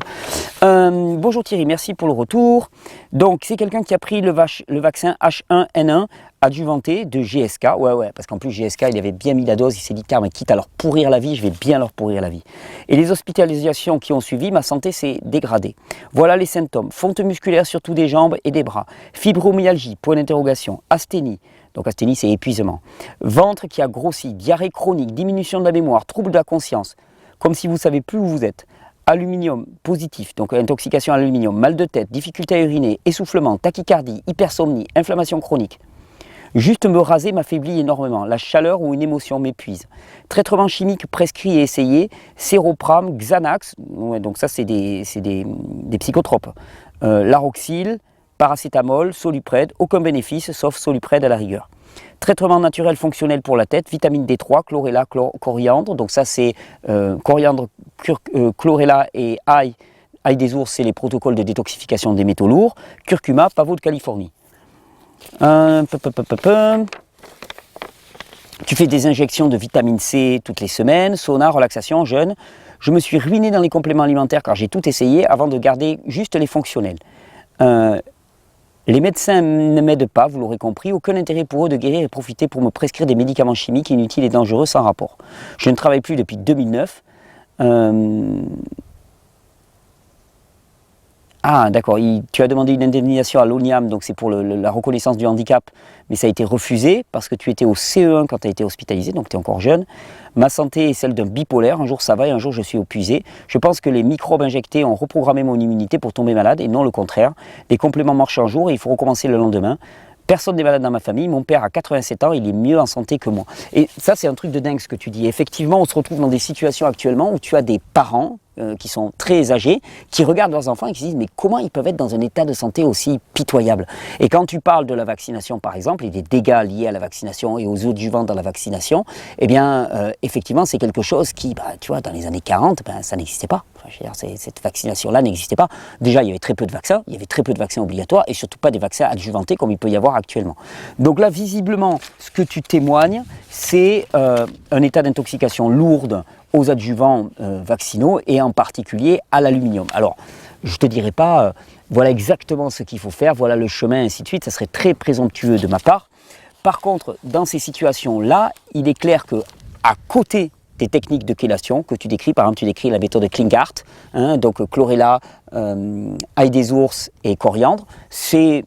Bonjour Thierry, merci pour le retour. Donc c'est quelqu'un qui a pris le vaccin H1N1 adjuvanté de GSK, ouais, parce qu'en plus GSK il avait bien mis la dose, il s'est dit car quitte à leur pourrir la vie, je vais bien leur pourrir la vie. Et les hospitalisations qui ont suivi, ma santé s'est dégradée. Voilà les symptômes, fonte musculaire surtout des jambes et des bras, fibromyalgie, point d'interrogation, asthénie, Donc asthénie, c'est épuisement. Ventre qui a grossi, diarrhée chronique, diminution de la mémoire, trouble de la conscience, comme si vous ne savez plus où vous êtes. Aluminium positif, donc intoxication à l'aluminium, mal de tête, difficulté à uriner, essoufflement, tachycardie, hypersomnie, inflammation chronique. Juste me raser m'affaiblit énormément. La chaleur ou une émotion m'épuise. Traitement chimique prescrit et essayé, Séroprame, Xanax, ouais, donc ça c'est des psychotropes. Laroxyl, paracétamol, Soluprède, aucun bénéfice sauf Soluprède à la rigueur. Traitement naturel fonctionnel pour la tête, vitamine D3, chlorella, coriandre, donc ça c'est coriandre, chlorella et ail des ours, c'est les protocoles de détoxification des métaux lourds, curcuma, pavot de Californie. Tu fais des injections de vitamine C toutes les semaines, sauna, relaxation, jeûne. Je me suis ruiné dans les compléments alimentaires car j'ai tout essayé avant de garder juste les fonctionnels. Les médecins ne m'aident pas, vous l'aurez compris, aucun intérêt pour eux de guérir et profiter pour me prescrire des médicaments chimiques inutiles et dangereux sans rapport. Je ne travaille plus depuis 2009. Ah d'accord, tu as demandé une indemnisation à l'ONIAM, donc c'est pour la reconnaissance du handicap, mais ça a été refusé parce que tu étais au CE1 quand tu as été hospitalisé, donc tu es encore jeune. Ma santé est celle d'un bipolaire, un jour ça va et un jour je suis épuisé. Je pense que les microbes injectés ont reprogrammé mon immunité pour tomber malade et non le contraire. Les compléments marchent un jour et il faut recommencer le lendemain. Personne n'est malade dans ma famille, mon père a 87 ans, il est mieux en santé que moi. Et ça c'est un truc de dingue ce que tu dis. Effectivement on se retrouve dans des situations actuellement où tu as des parents qui sont très âgés, qui regardent leurs enfants et qui se disent mais comment ils peuvent être dans un état de santé aussi pitoyable. Et quand tu parles de la vaccination par exemple et des dégâts liés à la vaccination et aux adjuvants dans la vaccination, eh bien effectivement c'est quelque chose qui, tu vois, dans les années 40, ça n'existait pas. Enfin, je veux dire, cette vaccination-là n'existait pas. Déjà il y avait très peu de vaccins, il y avait très peu de vaccins obligatoires et surtout pas des vaccins adjuvantés comme il peut y avoir actuellement. Donc là visiblement ce que tu témoignes c'est un état d'intoxication lourde aux adjuvants vaccinaux et en particulier à l'aluminium. Alors, je ne te dirai pas, voilà exactement ce qu'il faut faire, voilà le chemin, ainsi de suite, ça serait très présomptueux de ma part. Par contre, dans ces situations-là, il est clair que à côté des techniques de chélation que tu décris, par exemple tu décris la méthode Klinghardt, donc chlorella, ail des ours et coriandre, si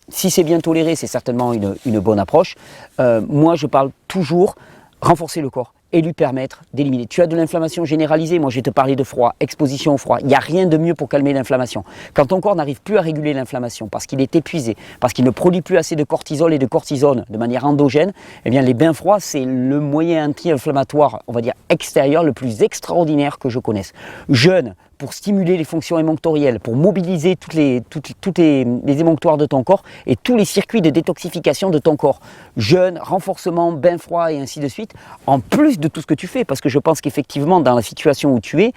c'est bien toléré, c'est certainement une bonne approche. Moi, je parle toujours renforcer le corps et lui permettre d'éliminer. Tu as de l'inflammation généralisée, moi je vais te parler de froid, exposition au froid. Il n'y a rien de mieux pour calmer l'inflammation. Quand ton corps n'arrive plus à réguler l'inflammation parce qu'il est épuisé, parce qu'il ne produit plus assez de cortisol et de cortisone de manière endogène, eh bien les bains froids c'est le moyen anti-inflammatoire, on va dire extérieur, le plus extraordinaire que je connaisse. Jeûne, pour stimuler les fonctions émonctorielles, pour mobiliser toutes les émonctoires de ton corps et tous les circuits de détoxification de ton corps. Jeûne, renforcement, bain froid et ainsi de suite, en plus de tout ce que tu ffais, parce que je pense qu'effectivement dans la situation où tu es,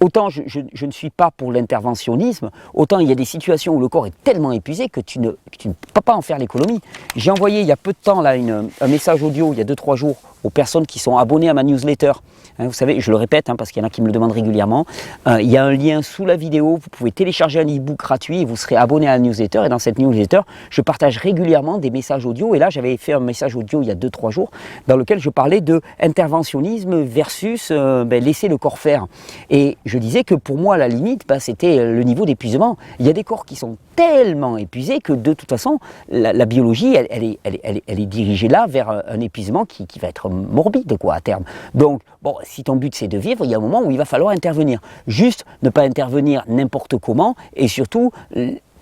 autant je ne suis pas pour l'interventionnisme, autant il y a des situations où le corps est tellement épuisé que tu ne peux pas en faire l'économie. J'ai envoyé il y a peu de temps là, un message audio, il y a 2-3 jours, aux personnes qui sont abonnées à ma newsletter. Vous savez, je le répète parce qu'il y en a qui me le demandent régulièrement. Il y a un lien sous la vidéo, vous pouvez télécharger un e-book gratuit et vous serez abonné à la newsletter. Et dans cette newsletter, je partage régulièrement des messages audio. Et là, j'avais fait un message audio il y a 2-3 jours dans lequel je parlais de interventionnisme versus laisser le corps faire. Et je disais que pour moi, la limite, c'était le niveau d'épuisement. Il y a des corps qui sont tellement épuisés que de toute façon, la biologie, elle est dirigée là vers un épuisement qui va être morbide à terme. Donc, bon, si ton but c'est de vivre, il y a un moment où il va falloir intervenir. Juste ne pas intervenir n'importe comment et surtout,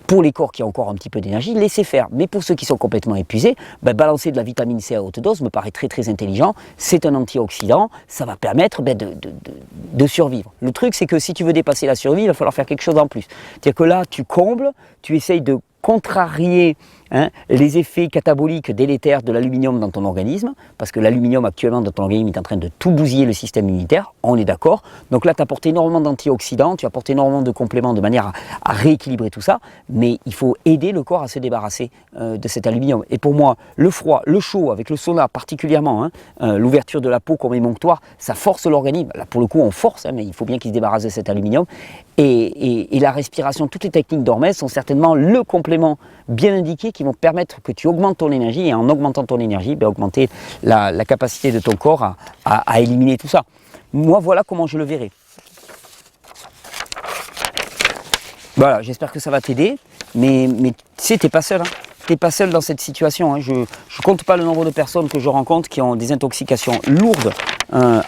pour les corps qui ont encore un petit peu d'énergie, laisser faire. Mais pour ceux qui sont complètement épuisés, balancer de la vitamine C à haute dose me paraît très très intelligent. C'est un antioxydant, ça va permettre de survivre. Le truc c'est que si tu veux dépasser la survie, il va falloir faire quelque chose en plus. C'est-à-dire que là, tu combles, tu essayes de contrarier les effets cataboliques délétères de l'aluminium dans ton organisme, parce que l'aluminium actuellement dans ton organisme est en train de tout bousiller le système immunitaire, on est d'accord. Donc là tu apportes énormément d'antioxydants, tu apportes énormément de compléments de manière à rééquilibrer tout ça, mais il faut aider le corps à se débarrasser de cet aluminium. Et pour moi, le froid, le chaud, avec le sauna particulièrement, l'ouverture de la peau comme émonctoire, ça force l'organisme. Là pour le coup on force, mais il faut bien qu'il se débarrasse de cet aluminium. Et la respiration, toutes les techniques d'Hormèse sont certainement le complément bien indiqué qui vont permettre que tu augmentes ton énergie et en augmentant ton énergie, augmenter la capacité de ton corps à éliminer tout ça. Moi, voilà comment je le verrai. Voilà, j'espère que ça va t'aider, mais tu sais, t'es pas seul. t'es pas seul dans cette situation. Hein. Je ne compte pas le nombre de personnes que je rencontre qui ont des intoxications lourdes,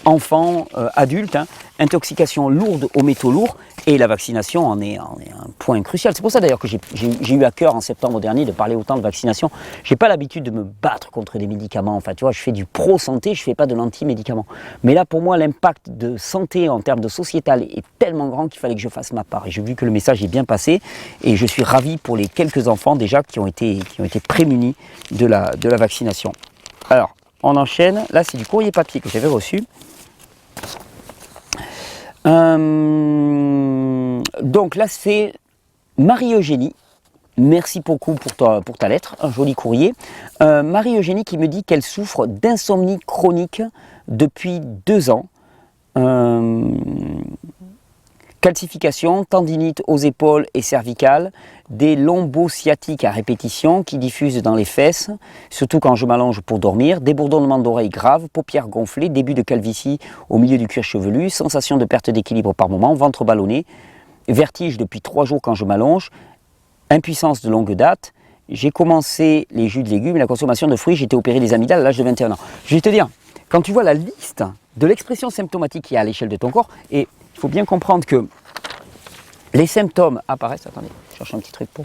enfants, adultes, hein, intoxications lourdes aux métaux lourds, et la vaccination en est un point crucial. C'est pour ça d'ailleurs que j'ai eu à cœur en septembre dernier de parler autant de vaccination. Je n'ai pas l'habitude de me battre contre des médicaments. Enfin, tu vois, je fais du pro-santé, je ne fais pas de l'anti-médicament. Mais là, pour moi, l'impact de santé en termes de sociétal est tellement grand qu'il fallait que je fasse ma part. Et j'ai vu que le message est bien passé, et je suis ravi pour les quelques enfants déjà qui ont été prémunis de la vaccination. Alors, on enchaîne. Là, c'est du courrier papier que j'avais reçu. Donc là, c'est Marie-Eugénie. Merci beaucoup pour ta lettre, un joli courrier. Marie-Eugénie qui me dit qu'elle souffre d'insomnie chronique depuis 2 ans. Calcification, tendinite aux épaules et cervicales, des lombosciatiques à répétition qui diffusent dans les fesses, surtout quand je m'allonge pour dormir, des bourdonnements d'oreilles graves, paupières gonflées, début de calvitie au milieu du cuir chevelu, sensation de perte d'équilibre par moment, ventre ballonné, vertige depuis 3 jours quand je m'allonge, impuissance de longue date. J'ai commencé les jus de légumes et la consommation de fruits, j'ai été opéré des amygdales à l'âge de 21 ans. Je vais te dire, quand tu vois la liste de l'expression symptomatique qu'il y a à l'échelle de ton corps, et il faut bien comprendre que les symptômes apparaissent, attendez, je cherche un petit truc pour...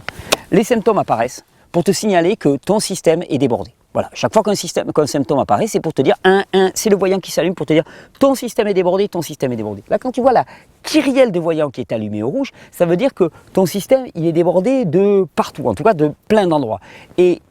Les symptômes apparaissent pour te signaler que ton système est débordé. Voilà, chaque fois qu'un symptôme apparaît, c'est pour te dire, c'est le voyant qui s'allume pour te dire, ton système est débordé, ton système est débordé. Là, quand tu vois la kyrielle de voyant qui est allumée au rouge, ça veut dire que ton système, il est débordé de partout, en tout cas de plein d'endroits. Et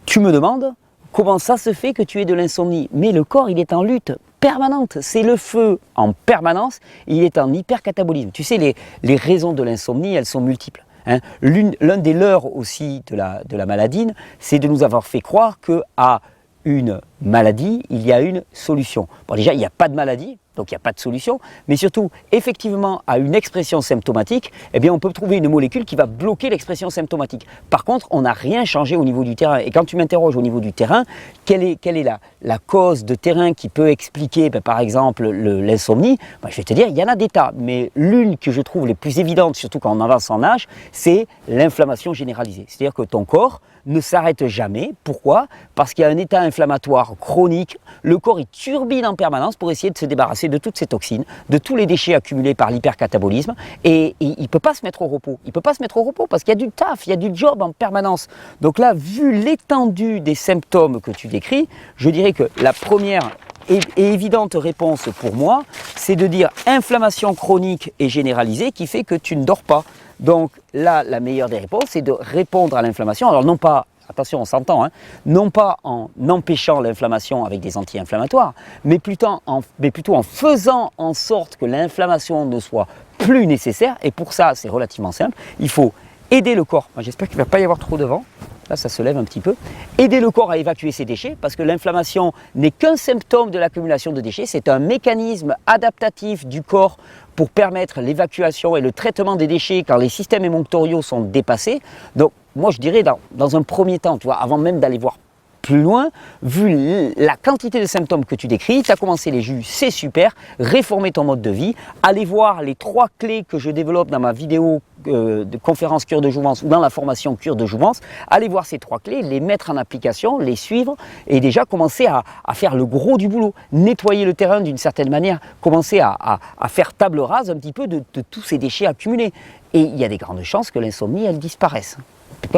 tu me demandes, comment ça se fait que tu aies de l'insomnie? Mais le corps, il est en lutte permanente, c'est le feu en permanence, il est en hypercatabolisme. Tu sais, les raisons de l'insomnie, elles sont multiples. Hein. L'un des leurres aussi de la maladie, c'est de nous avoir fait croire qu'à une maladie, il y a une solution. Bon, déjà, il n'y a pas de maladie, donc il n'y a pas de solution, mais surtout, effectivement, à une expression symptomatique, eh bien, on peut trouver une molécule qui va bloquer l'expression symptomatique. Par contre, on n'a rien changé au niveau du terrain. Et quand tu m'interroges au niveau du terrain, quelle est la cause de terrain qui peut expliquer, par exemple, l'insomnie? Je vais te dire, il y en a des tas, mais l'une que je trouve les plus évidentes, surtout quand on avance en âge, c'est l'inflammation généralisée. C'est-à-dire que ton corps ne s'arrête jamais. Pourquoi? Parce qu'il y a un état inflammatoire chronique. Le corps il turbine en permanence pour essayer de se débarrasser de toutes ces toxines, de tous les déchets accumulés par l'hypercatabolisme, et il ne peut pas se mettre au repos. Il ne peut pas se mettre au repos parce qu'il y a du taf, il y a du job en permanence. Donc là, vu l'étendue des symptômes que tu décris, je dirais que la première et évidente réponse pour moi, c'est de dire inflammation chronique et généralisée qui fait que tu ne dors pas. Donc là, la meilleure des réponses, c'est de répondre à l'inflammation. Alors non pas, attention, on s'entend, hein, non pas en empêchant l'inflammation avec des anti-inflammatoires, mais plutôt en faisant en sorte que l'inflammation ne soit plus nécessaire. Et pour ça, c'est relativement simple. Il faut aider le corps. J'espère qu'il ne va pas y avoir trop de vent. Là, ça se lève un petit peu. Aider le corps à évacuer ses déchets, parce que l'inflammation n'est qu'un symptôme de l'accumulation de déchets. C'est un mécanisme adaptatif du corps pour permettre l'évacuation et le traitement des déchets quand les systèmes émonctoriaux sont dépassés. Donc, moi, je dirais, dans un premier temps, tu vois, avant même d'aller voir plus loin, vu la quantité de symptômes que tu décris, tu as commencé les jus, c'est super, réformer ton mode de vie, aller voir les 3 clés que je développe dans ma vidéo de conférence cure de jouvence ou dans la formation cure de jouvence, aller voir ces 3 clés, les mettre en application, les suivre et déjà commencer à faire le gros du boulot, nettoyer le terrain d'une certaine manière, commencer à faire table rase un petit peu de tous ces déchets accumulés. Et il y a des grandes chances que l'insomnie, elle disparaisse.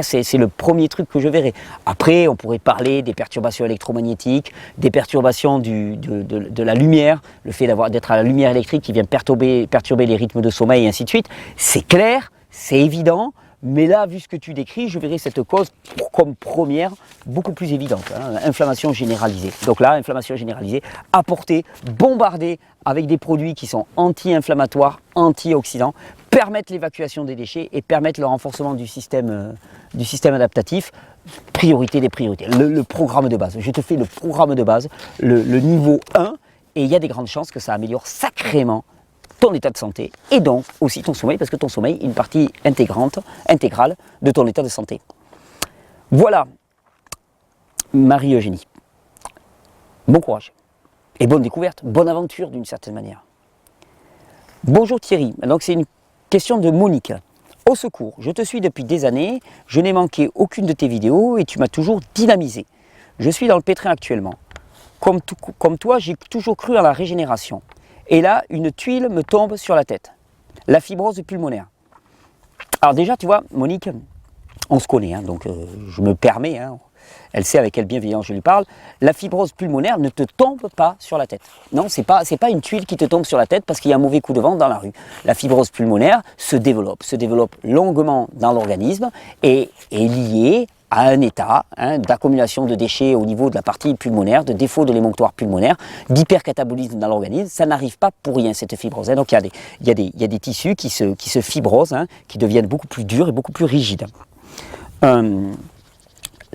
C'est le premier truc que je verrai. Après, on pourrait parler des perturbations électromagnétiques, des perturbations de la lumière, le fait d'être à la lumière électrique qui vient perturber les rythmes de sommeil et ainsi de suite. C'est clair, c'est évident, mais là, vu ce que tu décris, je verrai cette cause comme première, beaucoup plus évidente, hein, inflammation généralisée. Donc là, inflammation généralisée, apporter, bombarder avec des produits qui sont anti-inflammatoires, antioxydants, permettent l'évacuation des déchets et permettent le renforcement du système adaptatif. Priorité des priorités. Le programme de base. Je te fais le programme de base, le niveau 1, et il y a des grandes chances que ça améliore sacrément ton état de santé et donc aussi ton sommeil, parce que ton sommeil est une partie intégrale de ton état de santé. Voilà, Marie-Eugénie. Bon courage et bonne découverte, bonne aventure d'une certaine manière. Bonjour Thierry, donc c'est une question de Monique. au secours, je te suis depuis des années, je n'ai manqué aucune de tes vidéos et tu m'as toujours dynamisé. Je suis dans le pétrin actuellement. Comme toi, j'ai toujours cru à la régénération. Et là, une tuile me tombe sur la tête. La fibrose pulmonaire. Alors déjà, tu vois, Monique, on se connaît, hein, donc je me permets, hein, elle sait avec quelle bienveillance je lui parle, la fibrose pulmonaire ne te tombe pas sur la tête. Non, c'est pas une tuile qui te tombe sur la tête parce qu'il y a un mauvais coup de vent dans la rue. La fibrose pulmonaire se développe longuement dans l'organisme et est liée à un état d'accumulation de déchets au niveau de la partie pulmonaire, de défaut de l'émonctoire pulmonaire, d'hypercatabolisme dans l'organisme. Ça n'arrive pas pour rien, cette fibrose. Donc il y a des tissus qui se fibrosent, qui deviennent beaucoup plus durs et beaucoup plus rigides.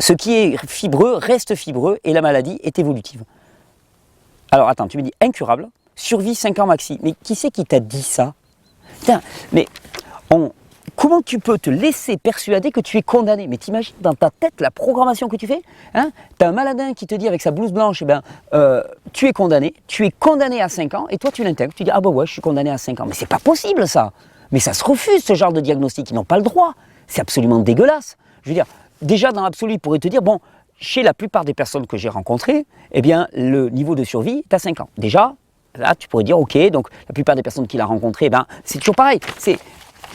Ce qui est fibreux reste fibreux et la maladie est évolutive. Alors attends, tu me dis incurable, survie 5 ans maxi. Mais qui c'est qui t'a dit ça? Putain, mais comment tu peux te laisser persuader que tu es condamné? Mais t'imagines dans ta tête la programmation que tu fais, t'as un maladin qui te dit avec sa blouse blanche, tu es condamné à 5 ans, et toi tu l'intègres, tu dis ah bah ouais je suis condamné à 5 ans. Mais c'est pas possible ça. Mais ça se refuse ce genre de diagnostic, ils n'ont pas le droit. C'est absolument dégueulasse. Je veux dire, déjà dans l'absolu, ils pourraient te dire, bon, chez la plupart des personnes que j'ai rencontrées, eh bien le niveau de survie est à 5 ans. Déjà, là tu pourrais dire ok, donc la plupart des personnes qu'il a rencontrées, c'est toujours pareil.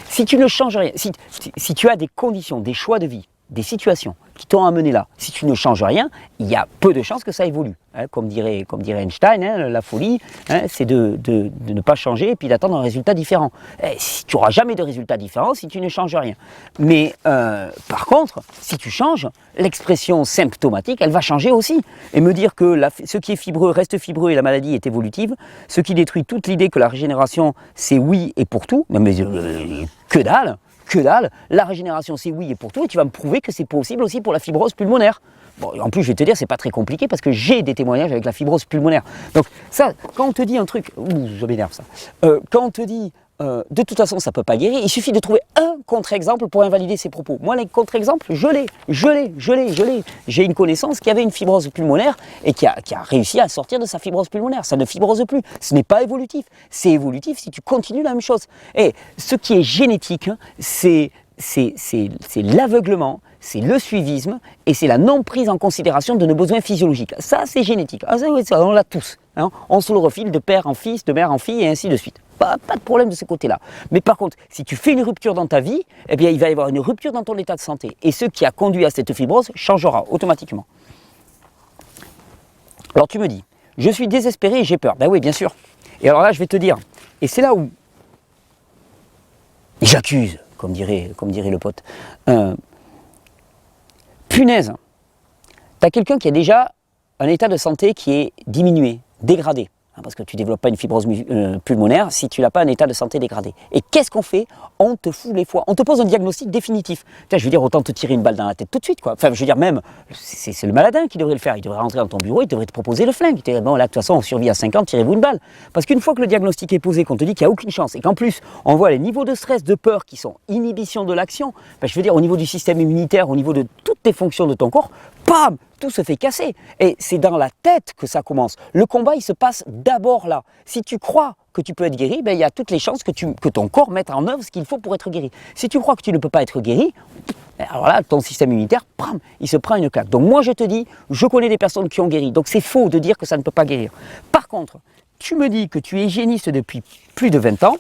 Si tu ne changes rien, si tu as des conditions, des choix de vie, des situations qui t'ont amené là, si tu ne changes rien, il y a peu de chances que ça évolue. Comme dirait Einstein, la folie, c'est de ne pas changer et puis d'attendre un résultat différent. Tu n'auras jamais de résultat différent si tu ne changes rien. Mais par contre, si tu changes, l'expression symptomatique, elle va changer aussi. Et me dire que ce qui est fibreux reste fibreux et la maladie est évolutive, ce qui détruit toute l'idée que la régénération, c'est oui et pour tout, mais que dalle. Que dalle, la régénération c'est oui et pour tout, et tu vas me prouver que c'est possible aussi pour la fibrose pulmonaire. Bon, en plus je vais te dire, c'est pas très compliqué parce que j'ai des témoignages avec la fibrose pulmonaire. Donc ça, quand on te dit un truc, ça m'énerve ça, quand on te dit de toute façon ça peut pas guérir, il suffit de trouver un contre-exemple pour invalider ces propos. Moi les contre-exemples, je l'ai. J'ai une connaissance qui avait une fibrose pulmonaire et qui a réussi à sortir de sa fibrose pulmonaire. Ça ne fibrose plus, ce n'est pas évolutif. C'est évolutif si tu continues la même chose. Et ce qui est génétique, c'est l'aveuglement, c'est le suivisme et c'est la non prise en considération de nos besoins physiologiques. Ça c'est génétique, on l'a tous. On se le refile de père en fils, de mère en fille et ainsi de suite. Pas de problème de ce côté-là. Mais par contre, si tu fais une rupture dans ta vie, eh bien il va y avoir une rupture dans ton état de santé. Et ce qui a conduit à cette fibrose changera automatiquement. Alors tu me dis, je suis désespéré et j'ai peur. Ben oui, bien sûr. Et alors là, je vais te dire, et c'est là où j'accuse, comme dirait le pote. Punaise, tu as quelqu'un qui a déjà un état de santé qui est diminué, dégradé. Parce que tu ne développes pas une fibrose pulmonaire si tu n'as pas un état de santé dégradé. Et qu'est-ce qu'on fait? On te fout les foies. On te pose un diagnostic définitif. Tiens, je veux dire, autant te tirer une balle dans la tête tout de suite, quoi. Enfin, je veux dire, même, c'est le maladin qui devrait le faire. Il devrait rentrer dans ton bureau, il devrait te proposer le flingue. Il te dirait, bon, là, de toute façon, on survit à 50, tirez-vous une balle. Parce qu'une fois que le diagnostic est posé, qu'on te dit qu'il n'y a aucune chance, et qu'en plus, on voit les niveaux de stress, de peur qui sont inhibition de l'action, je veux dire, au niveau du système immunitaire, au niveau de toutes tes fonctions de ton corps, bam, tout se fait casser. Et c'est dans la tête que ça commence. Le combat, il se passe d'abord là. Si tu crois que tu peux être guéri, il y a toutes les chances que ton corps mette en œuvre ce qu'il faut pour être guéri. Si tu crois que tu ne peux pas être guéri, alors là, ton système immunitaire, bam, il se prend une claque. Donc moi, je te dis, je connais des personnes qui ont guéri. Donc c'est faux de dire que ça ne peut pas guérir. Par contre, tu me dis que tu es hygiéniste depuis plus de 20 ans.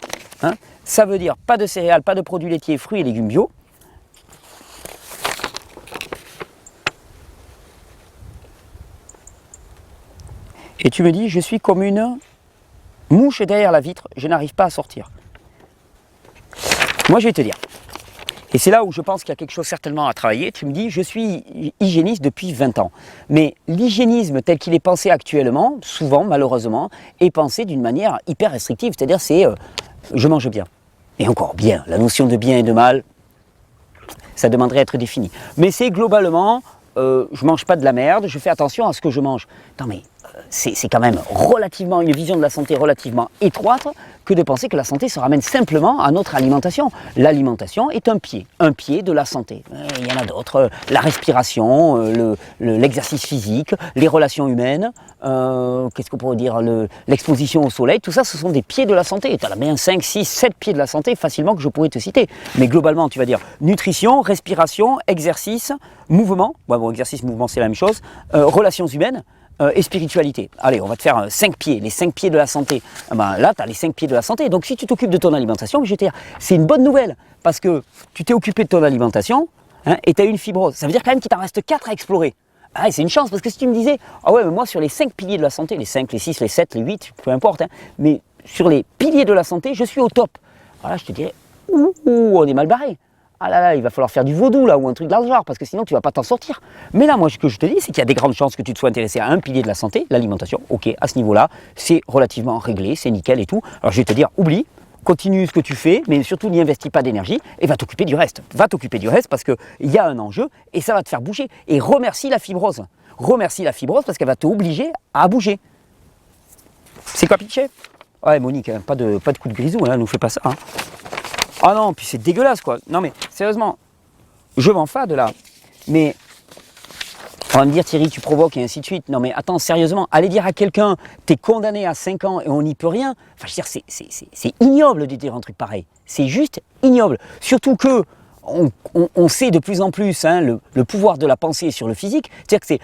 Ça veut dire pas de céréales, pas de produits laitiers, fruits et légumes bio. Et tu me dis, je suis comme une mouche derrière la vitre, je n'arrive pas à sortir. Moi, je vais te dire, et c'est là où je pense qu'il y a quelque chose certainement à travailler, tu me dis, je suis hygiéniste depuis 20 ans. Mais l'hygiénisme tel qu'il est pensé actuellement, souvent, malheureusement, est pensé d'une manière hyper restrictive, c'est-à-dire c'est je mange bien. Et encore bien, la notion de bien et de mal, ça demanderait à être défini. Mais c'est globalement, je mange pas de la merde, je fais attention à ce que je mange. Non mais, c'est quand même relativement une vision de la santé relativement étroite que de penser que la santé se ramène simplement à notre alimentation. L'alimentation est un pied de la santé. Il y en a d'autres, la respiration, l'exercice physique, les relations humaines, qu'est-ce qu'on pourrait dire, l'exposition au soleil, tout ça ce sont des pieds de la santé. Tu as bien 5, 6, 7 pieds de la santé facilement que je pourrais te citer. Mais globalement, tu vas dire nutrition, respiration, exercice, mouvement, bon exercice, mouvement c'est la même chose, relations humaines, et spiritualité. Allez, on va te faire 5 pieds, les 5 pieds de la santé. Là, tu as les 5 pieds de la santé. Donc si tu t'occupes de ton alimentation, je vais te dire, c'est une bonne nouvelle, parce que tu t'es occupé de ton alimentation, et tu as eu une fibrose. Ça veut dire quand même qu'il t'en reste 4 à explorer. Ah, c'est une chance, parce que si tu me disais, ah ouais, mais moi sur les 5 piliers de la santé, les 5, les 6, les 7, les 8, peu importe, mais sur les piliers de la santé, je suis au top. Voilà, je te dirais, on est mal barré. Ah là là, il va falloir faire du vaudou là, ou un truc dans le genre, parce que sinon tu vas pas t'en sortir. Mais là, moi, ce que je te dis, c'est qu'il y a des grandes chances que tu te sois intéressé à un pilier de la santé, l'alimentation. Ok, à ce niveau-là, c'est relativement réglé, c'est nickel et tout. Alors je vais te dire, oublie, continue ce que tu fais, mais surtout n'y investis pas d'énergie et va t'occuper du reste. Va t'occuper du reste parce qu'il y a un enjeu et ça va te faire bouger. Et remercie la fibrose. Remercie la fibrose parce qu'elle va t'obliger à bouger. C'est quoi, Pitché? Ouais, Monique, hein, pas de coup de grisou, hein, nous fais pas ça. Hein. Ah non, puis c'est dégueulasse quoi. Non mais sérieusement, je m'enfade là. Mais on va me dire Thierry, tu provoques et ainsi de suite. Non mais attends, sérieusement, aller dire à quelqu'un, t'es condamné à 5 ans et on n'y peut rien. Enfin je veux dire, c'est ignoble de dire un truc pareil. C'est juste ignoble. Surtout que on sait de plus en plus hein, le pouvoir de la pensée sur le physique. C'est-à-dire que c'est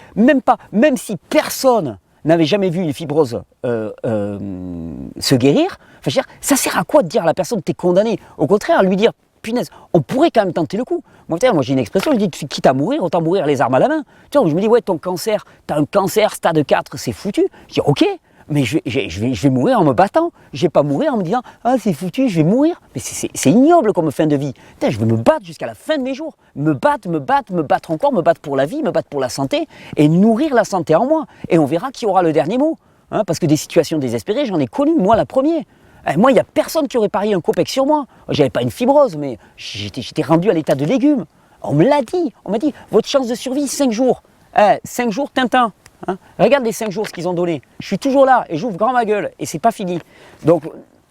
même si personne n'avait jamais vu une fibrose se guérir, enfin, je veux dire, ça sert à quoi de dire à la personne t'es condamné? Au contraire, lui dire, punaise, on pourrait quand même tenter le coup. Moi j'ai une expression, je dis, quitte à mourir, autant mourir les armes à la main. Tu vois, je me dis, ouais, ton cancer, t'as un cancer stade 4, c'est foutu. Je dis, ok, mais je vais mourir en me battant. Je vais pas mourir en me disant, ah c'est foutu, je vais mourir. Mais c'est ignoble comme fin de vie. Putain, je vais me battre jusqu'à la fin de mes jours. Me battre encore, me battre pour la vie, me battre pour la santé et nourrir la santé en moi. Et on verra qui aura le dernier mot. Hein, parce que des situations désespérées, j'en ai connu, moi la première. Moi, il n'y a personne qui aurait parié un copec sur moi. J'avais pas une fibrose, mais j'étais rendu à l'état de légume. On me l'a dit. On m'a dit, votre chance de survie, 5 jours. 5 jours, Tintin. Hein, regarde les 5 jours, ce qu'ils ont donné. Je suis toujours là et j'ouvre grand ma gueule et c'est pas fini. Donc,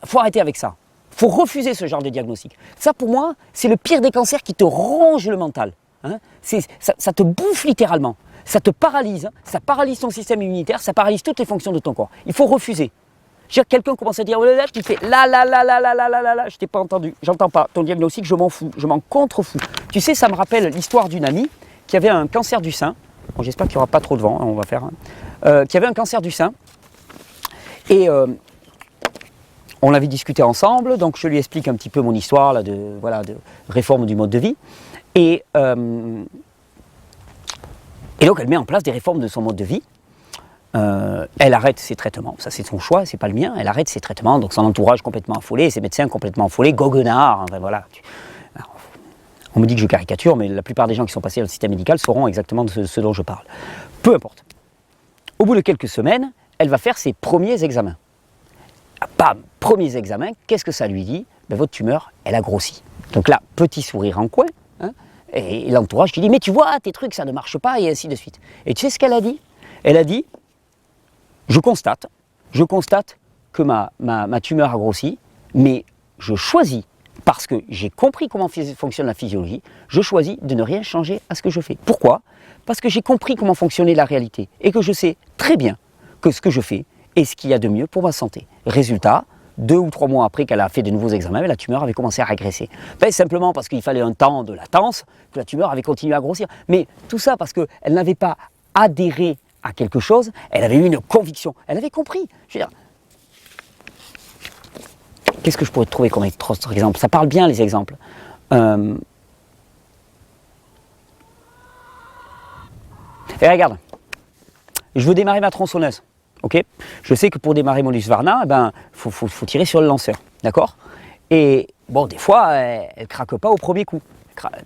faut arrêter avec ça. Faut refuser ce genre de diagnostic. Ça, pour moi, c'est le pire des cancers qui te ronge le mental. Hein, ça te bouffe littéralement. Ça te paralyse. Hein, ça paralyse ton système immunitaire. Ça paralyse toutes les fonctions de ton corps. Il faut refuser. Quelqu'un commence à dire oh là là, tu fais là, je t'ai pas entendu, j'entends pas ton diagnostic, je m'en fous, je m'en contrefous. Tu sais, ça me rappelle l'histoire d'une amie qui avait un cancer du sein. Bon, j'espère qu'il n'y aura pas trop de vent, hein, on va faire. Hein, qui avait un cancer du sein. Et on l'avait discuté ensemble, donc je lui explique un petit peu mon histoire là, de réforme du mode de vie. Et donc elle met en place des réformes de son mode de vie. Elle arrête ses traitements, ça c'est son choix, c'est pas le mien, elle arrête ses traitements, donc son entourage complètement affolé, ses médecins complètement affolés, goguenards, enfin voilà. Alors, on me dit que je caricature, mais la plupart des gens qui sont passés dans le système médical sauront exactement de ce dont je parle. Peu importe. Au bout de quelques semaines, elle va faire ses premiers examens. Bam, premiers examens, qu'est-ce que ça lui dit? Ben, votre tumeur, elle a grossi. Donc là, petit sourire en coin, hein, et l'entourage qui dit, mais tu vois, tes trucs, ça ne marche pas, et ainsi de suite. Et tu sais ce qu'elle a dit? Elle a dit, je constate que ma tumeur a grossi, mais je choisis, parce que j'ai compris comment fonctionne la physiologie, je choisis de ne rien changer à ce que je fais. Pourquoi? Parce que j'ai compris comment fonctionnait la réalité et que je sais très bien que ce que je fais est ce qu'il y a de mieux pour ma santé. Résultat, 2 ou 3 mois après qu'elle a fait de nouveaux examens, la tumeur avait commencé à régresser. Ben, simplement parce qu'il fallait un temps de latence, que la tumeur avait continué à grossir. Mais tout ça parce qu'elle n'avait pas adhéré à quelque chose, elle avait eu une conviction, elle avait compris. Je veux dire, qu'est-ce que je pourrais te trouver comme autre exemple? Ça parle bien les exemples. Et regarde, je veux démarrer ma tronçonneuse, ok? Je sais que pour démarrer mon Husqvarna, ben, faut tirer sur le lanceur, d'accord? Et bon, des fois, elle craque pas au premier coup.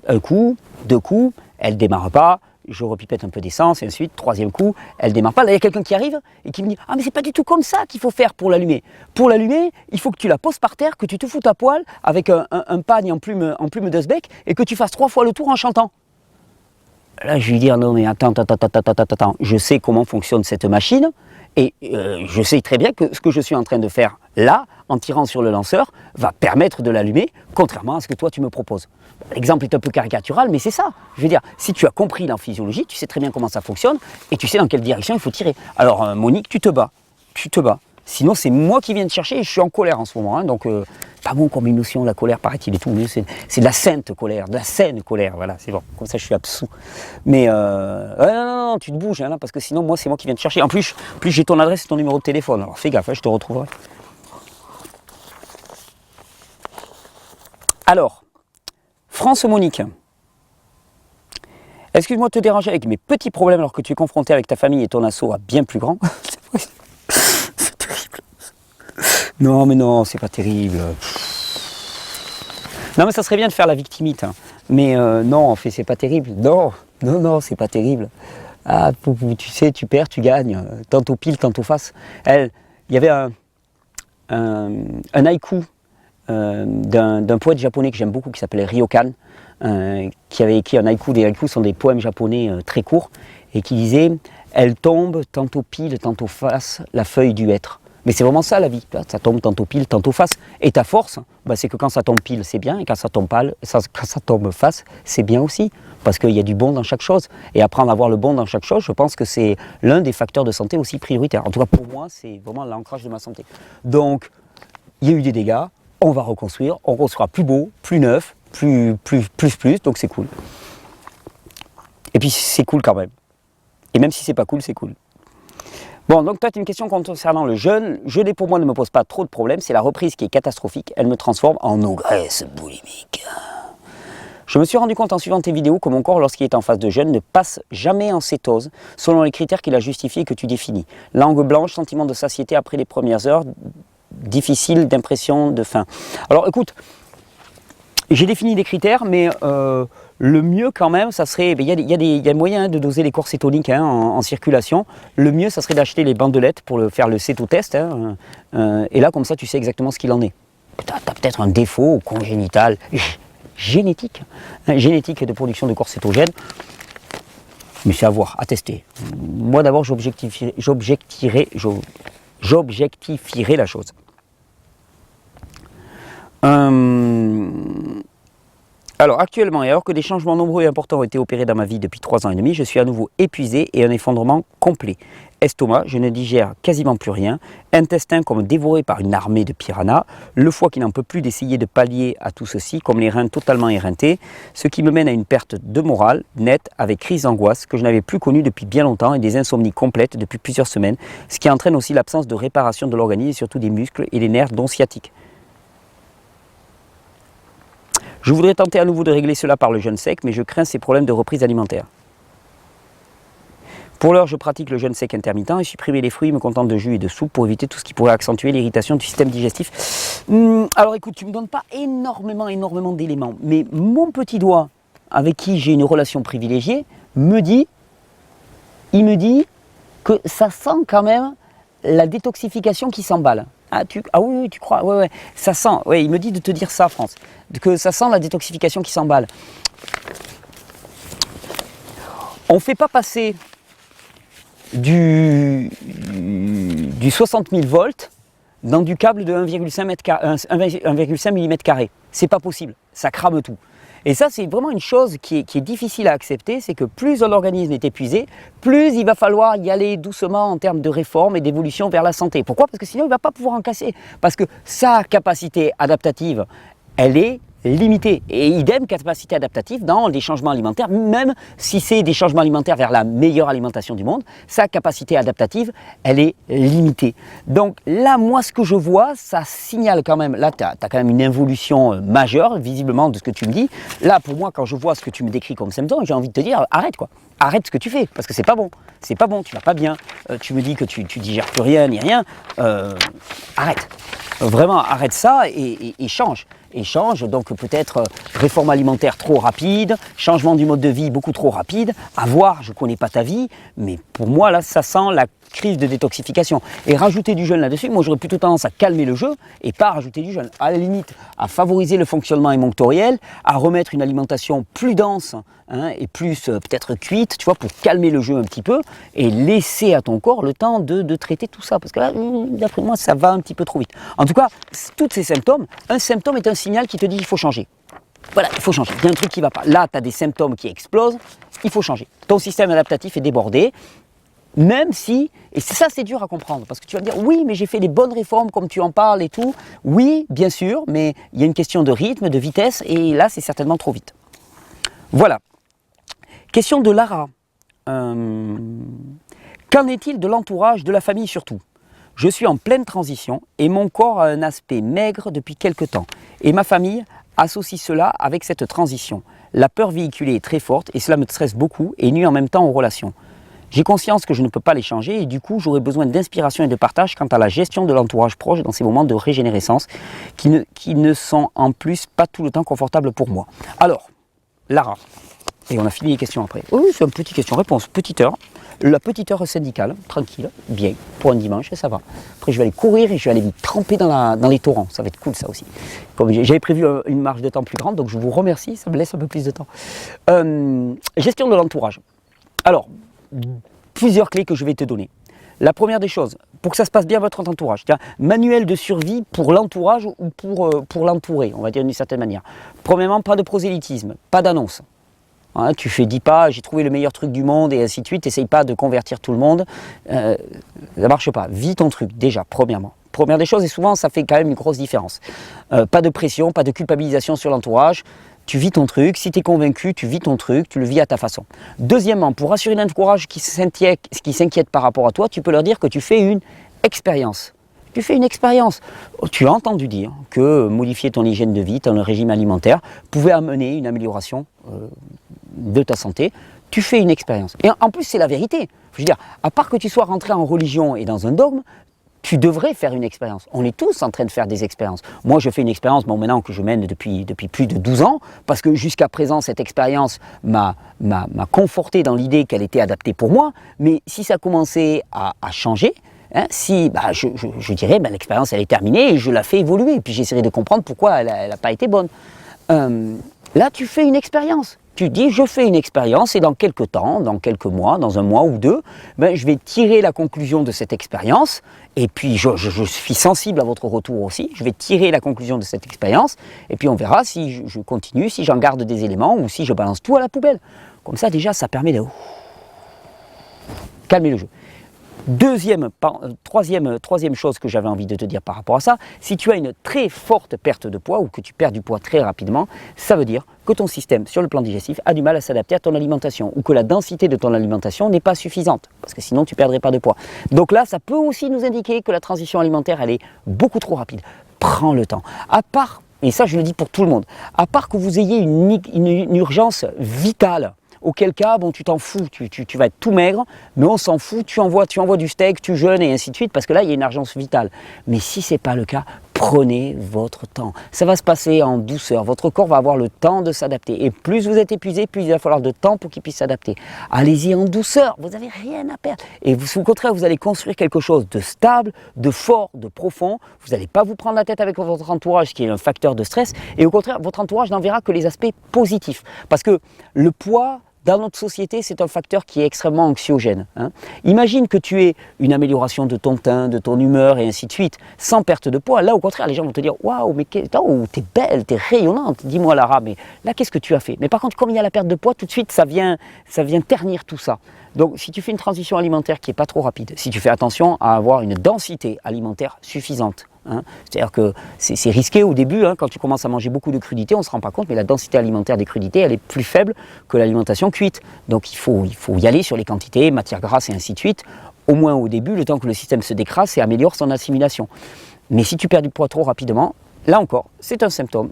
Un coup, 2 coups, elle démarre pas. Je repipette un peu d'essence, et ensuite, 3e coup, elle démarre pas. Là, il y a quelqu'un qui arrive et qui me dit « Ah, mais c'est pas du tout comme ça qu'il faut faire pour l'allumer. Pour l'allumer, il faut que tu la poses par terre, que tu te foutes à poil avec un pagne en plume d'Uzbek et que tu fasses 3 fois le tour en chantant. » Là, je lui dis, non mais attends, je sais comment fonctionne cette machine, et je sais très bien que ce que je suis en train de faire là, en tirant sur le lanceur, va permettre de l'allumer, contrairement à ce que toi tu me proposes. L'exemple est un peu caricatural, mais c'est ça. Je veux dire, si tu as compris la physiologie, tu sais très bien comment ça fonctionne, et tu sais dans quelle direction il faut tirer. Alors Monique, tu te bats. Sinon, c'est moi qui viens te chercher et je suis en colère en ce moment. Hein, donc, pas bon comme émotion, la colère, paraît-il et tout. Mais c'est de la sainte colère, de la saine colère. Voilà, c'est bon. Comme ça, je suis absous. Mais, non, tu te bouges, hein, là, parce que sinon, moi, c'est moi qui viens te chercher. En plus j'ai ton adresse et ton numéro de téléphone. Alors, fais gaffe, hein, je te retrouverai. Alors, France Monique. Excuse-moi de te déranger avec mes petits problèmes alors que tu es confronté avec ta famille et ton assaut à bien plus grand. Non, mais non, c'est pas terrible. Non, mais ça serait bien de faire la victimite. Hein. Mais non, en fait, c'est pas terrible. Non, c'est pas terrible. Ah, tu sais, tu perds, tu gagnes. Tantôt pile, tantôt face. Il y avait un haïku d'un poète japonais que j'aime beaucoup qui s'appelait Ryokan, qui avait écrit un haïku. Les haïkus sont des poèmes japonais très courts et qui disait « Elle tombe, tantôt pile, tantôt face, la feuille du être ». Mais c'est vraiment ça la vie, ça tombe tantôt pile, tantôt face. Et ta force, c'est que quand ça tombe pile, c'est bien, et quand ça tombe face, c'est bien aussi. Parce qu'il y a du bon dans chaque chose. Et apprendre à voir le bon dans chaque chose, je pense que c'est l'un des facteurs de santé aussi prioritaires. En tout cas pour moi, c'est vraiment l'ancrage de ma santé. Donc, il y a eu des dégâts, on va reconstruire, on sera plus beau, plus neuf, plus, donc c'est cool. Et puis c'est cool quand même. Et même si c'est pas cool, c'est cool. Bon, donc toi, tu as une question concernant le jeûne. Jeûner pour moi ne me pose pas trop de problèmes, c'est la reprise qui est catastrophique. Elle me transforme en ogresse boulimique. Je me suis rendu compte en suivant tes vidéos que mon corps, lorsqu'il est en phase de jeûne, ne passe jamais en cétose, selon les critères qu'il a justifiés et que tu définis. Langue blanche, sentiment de satiété après les premières heures, difficile d'impression de faim. Alors écoute, j'ai défini des critères, mais le mieux quand même, ça serait, il y a moyen de doser les corps cétoniques en circulation. Le mieux, ça serait d'acheter les bandelettes pour faire le cétotest. Et là, comme ça, tu sais exactement ce qu'il en est. Tu as peut-être un défaut congénital, génétique de production de corps cétogènes. Mais c'est à voir, à tester. Moi d'abord, j'objectifierai la chose. Alors actuellement, et alors que des changements nombreux et importants ont été opérés dans ma vie depuis 3 ans et demi, je suis à nouveau épuisé et un effondrement complet. Estomac, je ne digère quasiment plus rien. Intestin comme dévoré par une armée de piranhas. Le foie qui n'en peut plus d'essayer de pallier à tout ceci, comme les reins totalement éreintés. Ce qui me mène à une perte de morale nette avec crise d'angoisse que je n'avais plus connue depuis bien longtemps et des insomnies complètes depuis plusieurs semaines. Ce qui entraîne aussi l'absence de réparation de l'organisme et surtout des muscles et des nerfs dont sciatiques. Je voudrais tenter à nouveau de régler cela par le jeûne sec, mais je crains ces problèmes de reprise alimentaire. Pour l'heure, je pratique le jeûne sec intermittent et supprimer les fruits, me contente de jus et de soupe pour éviter tout ce qui pourrait accentuer l'irritation du système digestif. Alors écoute, tu ne me donnes pas énormément d'éléments, mais mon petit doigt, avec qui j'ai une relation privilégiée, me dit que ça sent quand même la détoxification qui s'emballe. Ah oui, tu crois, ouais, ça sent, il me dit de te dire ça, France, que ça sent la détoxification qui s'emballe. On ne fait pas passer du 60 000 volts dans du câble de 1,5 mm². C'est pas possible, ça crame tout. Et ça, c'est vraiment une chose qui est difficile à accepter, c'est que plus l'organisme est épuisé, plus il va falloir y aller doucement en termes de réforme et d'évolution vers la santé. Pourquoi? Parce que sinon, il ne va pas pouvoir en casser. Parce que sa capacité adaptative, elle est limitée. Et idem, capacité adaptative dans les changements alimentaires, même si c'est des changements alimentaires vers la meilleure alimentation du monde, sa capacité adaptative, elle est limitée. Donc là, moi, ce que je vois, ça signale quand même, là, tu as quand même une évolution majeure, visiblement, de ce que tu me dis. Là, pour moi, quand je vois ce que tu me décris comme symptôme, j'ai envie de te dire, arrête quoi. Arrête ce que tu fais, parce que c'est pas bon. C'est pas bon, tu vas pas bien. Tu me dis que tu digères plus rien, ni rien. Arrête. Vraiment, arrête ça et change. Et change, donc peut-être réforme alimentaire trop rapide, changement du mode de vie beaucoup trop rapide, à voir, je ne connais pas ta vie, mais pour moi là ça sent la crise de détoxification. Et rajouter du jeûne là-dessus, moi j'aurais plutôt tendance à calmer le jeu et pas à rajouter du jeûne. À la limite, à favoriser le fonctionnement émonctoriel, à remettre une alimentation plus dense hein, et plus peut-être cuite, tu vois, pour calmer le jeu un petit peu et laisser à ton corps le temps de traiter tout ça. Parce que là, d'après moi, ça va un petit peu trop vite. En tout cas, tous ces symptômes, un symptôme est un signal qui te dit qu'il faut changer. Voilà, il faut changer. Il y a un truc qui ne va pas. Là, tu as des symptômes qui explosent, il faut changer. Ton système adaptatif est débordé. Même si, et ça c'est dur à comprendre, parce que tu vas me dire, oui, mais j'ai fait les bonnes réformes comme tu en parles et tout. Oui, bien sûr, mais il y a une question de rythme, de vitesse, et là c'est certainement trop vite. Voilà. Question de Lara. Qu'en est-il de l'entourage, de la famille surtout? Je suis en pleine transition et mon corps a un aspect maigre depuis quelque temps. Et ma famille associe cela avec cette transition. La peur véhiculée est très forte et cela me stresse beaucoup et nuit en même temps aux relations. J'ai conscience que je ne peux pas les changer et du coup j'aurais besoin d'inspiration et de partage quant à la gestion de l'entourage proche dans ces moments de régénérescence qui ne sont en plus pas tout le temps confortables pour moi. Alors, Lara, et on a fini les questions après. Oui, c'est une petite question-réponse, petite heure. La petite heure syndicale, tranquille, bien, pour un dimanche, ça va. Après je vais aller courir et je vais aller me tremper dans les torrents, ça va être cool ça aussi. Comme j'avais prévu une marge de temps plus grande, donc je vous remercie, ça me laisse un peu plus de temps. Gestion de l'entourage. Alors, plusieurs clés que je vais te donner. La première des choses, pour que ça se passe bien votre entourage, tiens, manuel de survie pour l'entourage ou pour l'entourer, on va dire d'une certaine manière. Premièrement, pas de prosélytisme, pas d'annonce. Hein, tu fais 10 pas, j'ai trouvé le meilleur truc du monde et ainsi de suite, essaye pas de convertir tout le monde, ça ne marche pas. Vis ton truc déjà, premièrement. Première des choses, et souvent ça fait quand même une grosse différence. Pas de pression, pas de culpabilisation sur l'entourage. Tu vis ton truc, si tu es convaincu, tu vis ton truc, tu le vis à ta façon. Deuxièmement, pour rassurer l'entourage qui s'inquiète par rapport à toi, tu peux leur dire que tu fais une expérience. Tu fais une expérience. Tu as entendu dire que modifier ton hygiène de vie, ton régime alimentaire, pouvait amener une amélioration de ta santé. Tu fais une expérience. Et en plus, c'est la vérité. Je veux dire, à part que tu sois rentré en religion et dans un dogme, tu devrais faire une expérience. On est tous en train de faire des expériences. Moi, je fais une expérience maintenant que je mène depuis plus de 12 ans, parce que jusqu'à présent, cette expérience m'a conforté dans l'idée qu'elle était adaptée pour moi. Mais si ça commençait à changer, hein, je dirais l'expérience elle est terminée et je la fais évoluer. Puis j'essaierai de comprendre pourquoi elle n'a pas été bonne. Là, tu fais une expérience. Tu dis, je fais une expérience et dans quelques temps, dans quelques mois, dans un mois ou deux, je vais tirer la conclusion de cette expérience. Et puis, je suis sensible à votre retour aussi. Je vais tirer la conclusion de cette expérience. Et puis, on verra si je continue, si j'en garde des éléments ou si je balance tout à la poubelle. Comme ça, déjà, ça permet de calmer le jeu. Troisième chose que j'avais envie de te dire par rapport à ça, si tu as une très forte perte de poids ou que tu perds du poids très rapidement, ça veut dire que ton système sur le plan digestif a du mal à s'adapter à ton alimentation ou que la densité de ton alimentation n'est pas suffisante parce que sinon tu ne perdrais pas de poids. Donc là, ça peut aussi nous indiquer que la transition alimentaire, elle est beaucoup trop rapide. Prends le temps. À part, et ça je le dis pour tout le monde, à part que vous ayez une urgence vitale, auquel cas, bon, tu t'en fous, tu vas être tout maigre, mais on s'en fout, tu envoies du steak, tu jeûnes et ainsi de suite, parce que là, il y a une urgence vitale. Mais si ce n'est pas le cas, prenez votre temps. Ça va se passer en douceur, votre corps va avoir le temps de s'adapter. Et plus vous êtes épuisé, plus il va falloir de temps pour qu'il puisse s'adapter. Allez-y en douceur, vous n'avez rien à perdre. Et vous, au contraire, vous allez construire quelque chose de stable, de fort, de profond. Vous n'allez pas vous prendre la tête avec votre entourage, qui est un facteur de stress. Et au contraire, votre entourage n'en verra que les aspects positifs. Parce que le poids, dans notre société, c'est un facteur qui est extrêmement anxiogène. Hein. Imagine que tu aies une amélioration de ton teint, de ton humeur et ainsi de suite, sans perte de poids. Là, au contraire, les gens vont te dire « Waouh, mais t'es belle, t'es rayonnante, dis-moi Lara, mais là, qu'est-ce que tu as fait ?» Mais par contre, comme il y a la perte de poids, tout de suite, ça vient ternir tout ça. Donc, si tu fais une transition alimentaire qui n'est pas trop rapide, si tu fais attention à avoir une densité alimentaire suffisante, hein, c'est-à-dire que c'est risqué au début, hein, quand tu commences à manger beaucoup de crudités, on ne se rend pas compte, mais la densité alimentaire des crudités, elle est plus faible que l'alimentation cuite. Donc, il faut y aller sur les quantités, matières grasses et ainsi de suite, au moins au début, le temps que le système se décrasse et améliore son assimilation. Mais si tu perds du poids trop rapidement, là encore, c'est un symptôme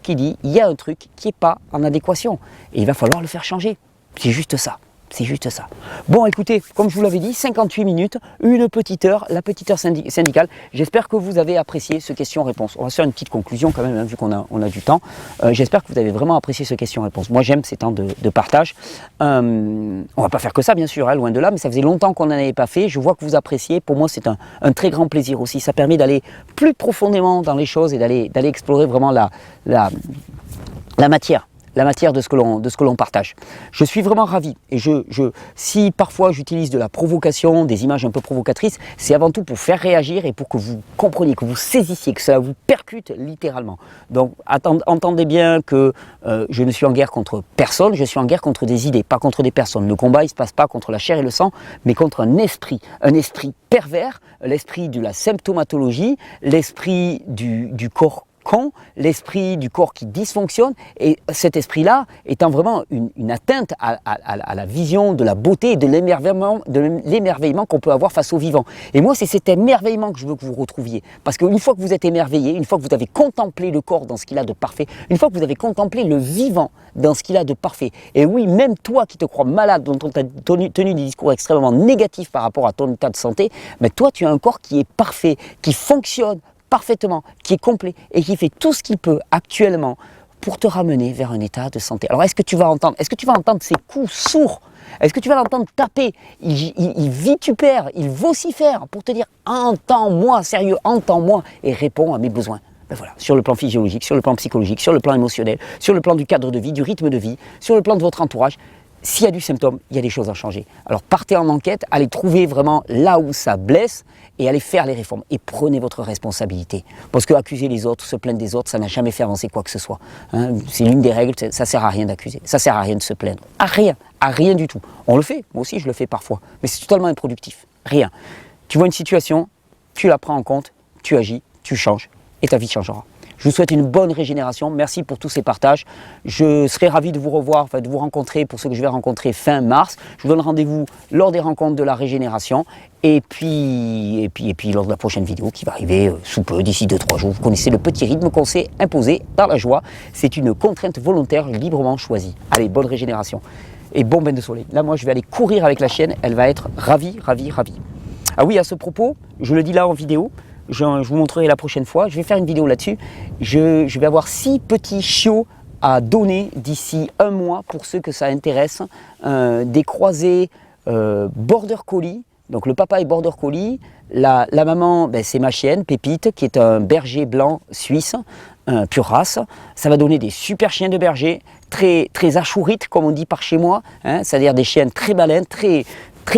qui dit il y a un truc qui n'est pas en adéquation et il va falloir le faire changer. C'est juste ça. C'est juste ça. Bon, écoutez, comme je vous l'avais dit, 58 minutes, une petite heure, la petite heure syndicale. J'espère que vous avez apprécié ce question-réponse. On va faire une petite conclusion quand même, hein, vu qu'on a du temps. J'espère que vous avez vraiment apprécié ce question-réponse. Moi, j'aime ces temps de partage. On va pas faire que ça, bien sûr, hein, loin de là, mais ça faisait longtemps qu'on n'en avait pas fait. Je vois que vous appréciez. Pour moi, c'est un très grand plaisir aussi. Ça permet d'aller plus profondément dans les choses et d'aller explorer vraiment la matière. la matière de ce que l'on partage. Je suis vraiment ravi. Et si parfois j'utilise de la provocation, des images un peu provocatrices, c'est avant tout pour faire réagir et pour que vous compreniez, que vous saisissiez, que ça vous percute littéralement. Donc entendez bien que je ne suis en guerre contre personne, je suis en guerre contre des idées, pas contre des personnes. Le combat, il ne se passe pas contre la chair et le sang, mais contre un esprit pervers, l'esprit de la symptomatologie, l'esprit du corps con, l'esprit du corps qui dysfonctionne, et cet esprit-là étant vraiment une atteinte à la vision de la beauté et de l'émerveillement qu'on peut avoir face au vivant. Et moi, c'est cet émerveillement que je veux que vous retrouviez. Parce qu'une fois que vous êtes émerveillé, une fois que vous avez contemplé le corps dans ce qu'il a de parfait, une fois que vous avez contemplé le vivant dans ce qu'il a de parfait, et oui, même toi qui te crois malade, dont on t'a tenu des discours extrêmement négatifs par rapport à ton état de santé, mais toi, tu as un corps qui est parfait, qui fonctionne parfaitement, qui est complet et qui fait tout ce qu'il peut actuellement pour te ramener vers un état de santé. Alors est-ce que tu vas entendre ces coups sourds? Est-ce que tu vas l'entendre taper? Il vitupère, il vocifère pour te dire entends-moi, sérieux, entends-moi et réponds à mes besoins. Ben voilà, sur le plan physiologique, sur le plan psychologique, sur le plan émotionnel, sur le plan du cadre de vie, du rythme de vie, sur le plan de votre entourage. S'il y a du symptôme, il y a des choses à changer. Alors partez en enquête, allez trouver vraiment là où ça blesse et allez faire les réformes. Et prenez votre responsabilité. Parce que accuser les autres, se plaindre des autres, ça n'a jamais fait avancer quoi que ce soit. Hein, c'est l'une des règles, ça ne sert à rien d'accuser. Ça ne sert à rien de se plaindre. À rien du tout. On le fait, moi aussi je le fais parfois. Mais c'est totalement improductif. Rien. Tu vois une situation, tu la prends en compte, tu agis, tu changes et ta vie changera. Je vous souhaite une bonne régénération. Merci pour tous ces partages. Je serai ravi de vous revoir, de vous rencontrer pour ceux que je vais rencontrer fin mars. Je vous donne rendez-vous lors des rencontres de la régénération. Et puis lors de la prochaine vidéo qui va arriver sous peu, d'ici 2-3 jours. Vous connaissez le petit rythme qu'on s'est imposé par la joie. C'est une contrainte volontaire librement choisie. Allez, bonne régénération. Et bon bain de soleil. Là, moi, je vais aller courir avec la chienne. Elle va être ravie. Ah oui, à ce propos, je le dis là en vidéo. Je vous montrerai la prochaine fois, je vais faire une vidéo là-dessus. Je vais avoir 6 petits chiots à donner d'ici 1 mois pour ceux que ça intéresse. Des croisés Border Collie, donc le papa est Border Collie, la maman c'est ma chienne Pépite qui est un berger blanc suisse, pure race. Ça va donner des super chiens de berger, très achourites comme on dit par chez moi, hein, c'est-à-dire des chiens très baleines, très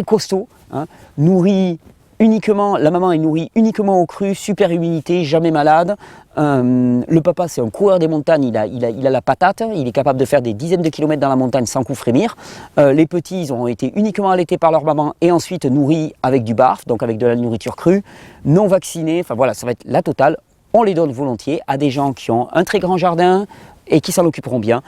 costauds, hein, nourris uniquement, la maman est nourrie uniquement au cru, super immunité, jamais malade. Le papa c'est un coureur des montagnes, il a la patate, il est capable de faire des dizaines de kilomètres dans la montagne sans coup frémir. Les petits ils ont été uniquement allaités par leur maman et ensuite nourris avec du barf, donc avec de la nourriture crue, non vaccinés, enfin voilà, ça va être la totale. On les donne volontiers à des gens qui ont un très grand jardin et qui s'en occuperont bien,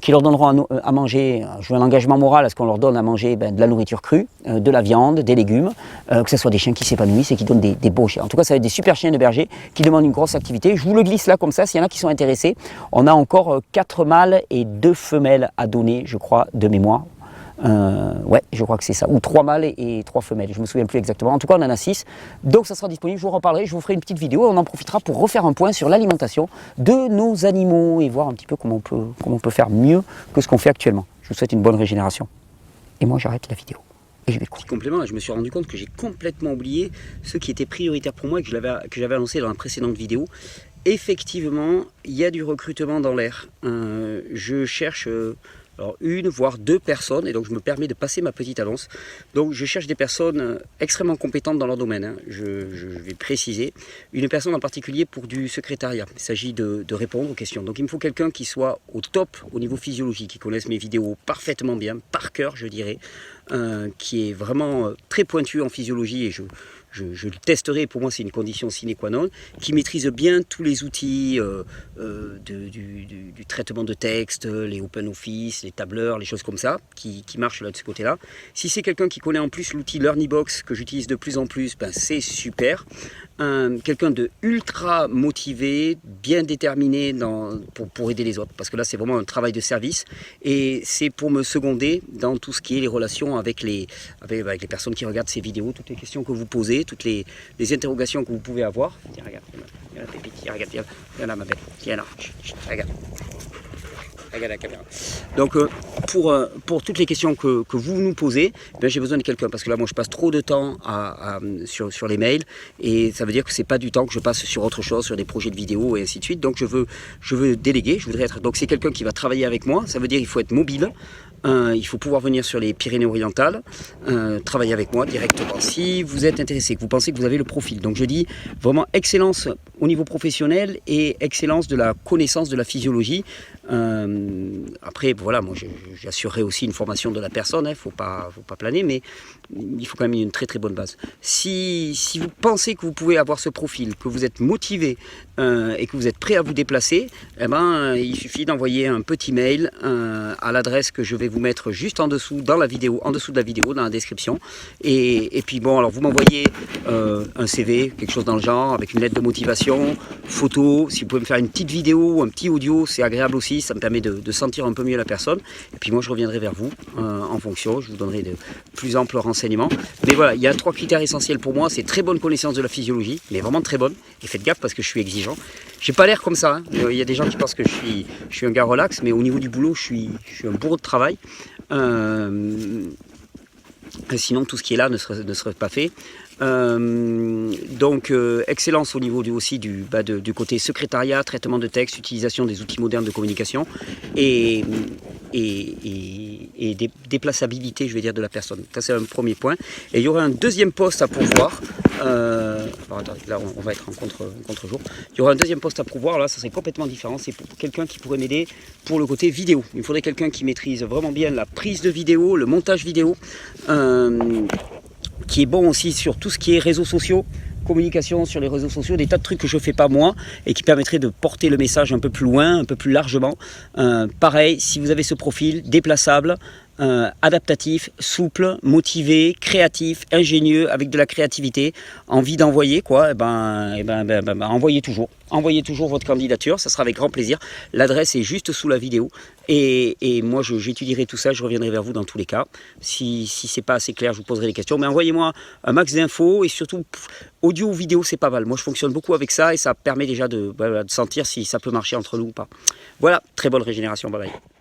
qui leur donneront à manger, je veux un engagement moral à ce qu'on leur donne à manger de la nourriture crue, de la viande, des légumes, que ce soit des chiens qui s'épanouissent et qui donnent des beaux chiens. En tout cas, ça va être des super chiens de berger qui demandent une grosse activité. Je vous le glisse là comme ça, s'il y en a qui sont intéressés. On a encore 4 mâles et 2 femelles à donner, je crois, de mémoire. Ouais, je crois que c'est ça, ou 3 mâles et 3 femelles, je me souviens plus exactement. En tout cas, on en a 6, donc ça sera disponible. Je vous reparlerai, je vous ferai une petite vidéo. On en profitera pour refaire un point sur l'alimentation de nos animaux et voir un petit peu comment on peut faire mieux que ce qu'on fait actuellement. Je vous souhaite une bonne régénération. Et moi, j'arrête la vidéo. Et je vais courir. Complément, je me suis rendu compte que j'ai complètement oublié ce qui était prioritaire pour moi et que j'avais annoncé dans la précédente vidéo. Effectivement, il y a du recrutement dans l'air. Je cherche alors 1 voire 2 personnes, et donc je me permets de passer ma petite annonce. Donc je cherche des personnes extrêmement compétentes dans leur domaine, hein. Je vais préciser. Une personne en particulier pour du secrétariat. Il s'agit de répondre aux questions. Donc il me faut quelqu'un qui soit au top au niveau physiologique, qui connaisse mes vidéos parfaitement bien, par cœur je dirais, qui est vraiment très pointu en physiologie, et je le testerai, pour moi c'est une condition sine qua non, qui maîtrise bien tous les outils du traitement de texte, les open office, les tableurs, les choses comme ça, qui marchent là de ce côté-là. Si c'est quelqu'un qui connaît en plus l'outil LearnyBox que j'utilise de plus en plus, ben c'est super. Quelqu'un de ultra motivé, bien déterminé pour aider les autres, parce que là c'est vraiment un travail de service et c'est pour me seconder dans tout ce qui est les relations avec les personnes qui regardent ces vidéos, toutes les questions que vous posez, toutes les interrogations que vous pouvez avoir. Tiens, regarde, viens là, Pépite, regarde, viens là ma belle, viens là, regarde. regarde la caméra. Donc pour toutes les questions que vous nous posez, j'ai besoin de quelqu'un parce que là moi je passe trop de temps sur les mails et ça veut dire que c'est pas du temps que je passe sur autre chose, sur des projets de vidéo et ainsi de suite. Donc je veux déléguer, je voudrais être. Donc c'est quelqu'un qui va travailler avec moi, ça veut dire qu'il faut être mobile. Il faut pouvoir venir sur les Pyrénées-Orientales, travailler avec moi directement. Si vous êtes intéressé, que vous pensez que vous avez le profil. Donc je dis vraiment excellence au niveau professionnel et excellence de la connaissance de la physiologie. Après, voilà, moi j'assurerai aussi une formation de la personne, faut pas planer, mais il faut quand même une très très bonne base. Si vous pensez que vous pouvez avoir ce profil, que vous êtes motivé et que vous êtes prêt à vous déplacer, eh ben, il suffit d'envoyer un petit mail à l'adresse que je vais vous mettre juste en dessous dans la vidéo, en dessous de la vidéo, dans la description. Et puis bon, alors vous m'envoyez un CV, quelque chose dans le genre, avec une lettre de motivation, photo. Si vous pouvez me faire une petite vidéo, un petit audio, c'est agréable aussi. Ça me permet de sentir un peu mieux la personne. Et puis moi, je reviendrai vers vous en fonction. Je vous donnerai de plus amples renseignements. Mais voilà, il y a 3 critères essentiels pour moi. C'est très bonne connaissance de la physiologie, mais vraiment très bonne. Et faites gaffe parce que je suis exigeant. J'ai pas l'air comme ça. Hein. Il y a des gens qui pensent que je suis un gars relax, mais au niveau du boulot, je suis un bourreau de travail. Sinon, tout ce qui est là ne serait pas fait. Donc excellence au niveau aussi du côté secrétariat, traitement de texte, utilisation des outils modernes de communication et déplaçabilité, je vais dire, de la personne. Ça c'est un premier point. Et il y aura un deuxième poste à pourvoir. Alors, attendez, là on va être en contre-jour. Il y aura un deuxième poste à pourvoir, là ça serait complètement différent. C'est pour quelqu'un qui pourrait m'aider pour le côté vidéo. Il me faudrait quelqu'un qui maîtrise vraiment bien la prise de vidéo, le montage vidéo. Qui est bon aussi sur tout ce qui est réseaux sociaux, communication sur les réseaux sociaux, des tas de trucs que je ne fais pas moi et qui permettraient de porter le message un peu plus loin, un peu plus largement. Pareil, si vous avez ce profil déplaçable, adaptatif, souple, motivé, créatif, ingénieux, avec de la créativité, envie d'envoyer quoi, envoyez toujours. Envoyez toujours votre candidature, ça sera avec grand plaisir. L'adresse est juste sous la vidéo et moi j'étudierai tout ça, je reviendrai vers vous dans tous les cas. Si c'est pas assez clair, je vous poserai des questions. Mais envoyez-moi un max d'infos et surtout audio ou vidéo, c'est pas mal. Moi je fonctionne beaucoup avec ça et ça permet déjà de sentir si ça peut marcher entre nous ou pas. Voilà, très bonne régénération, bye bye.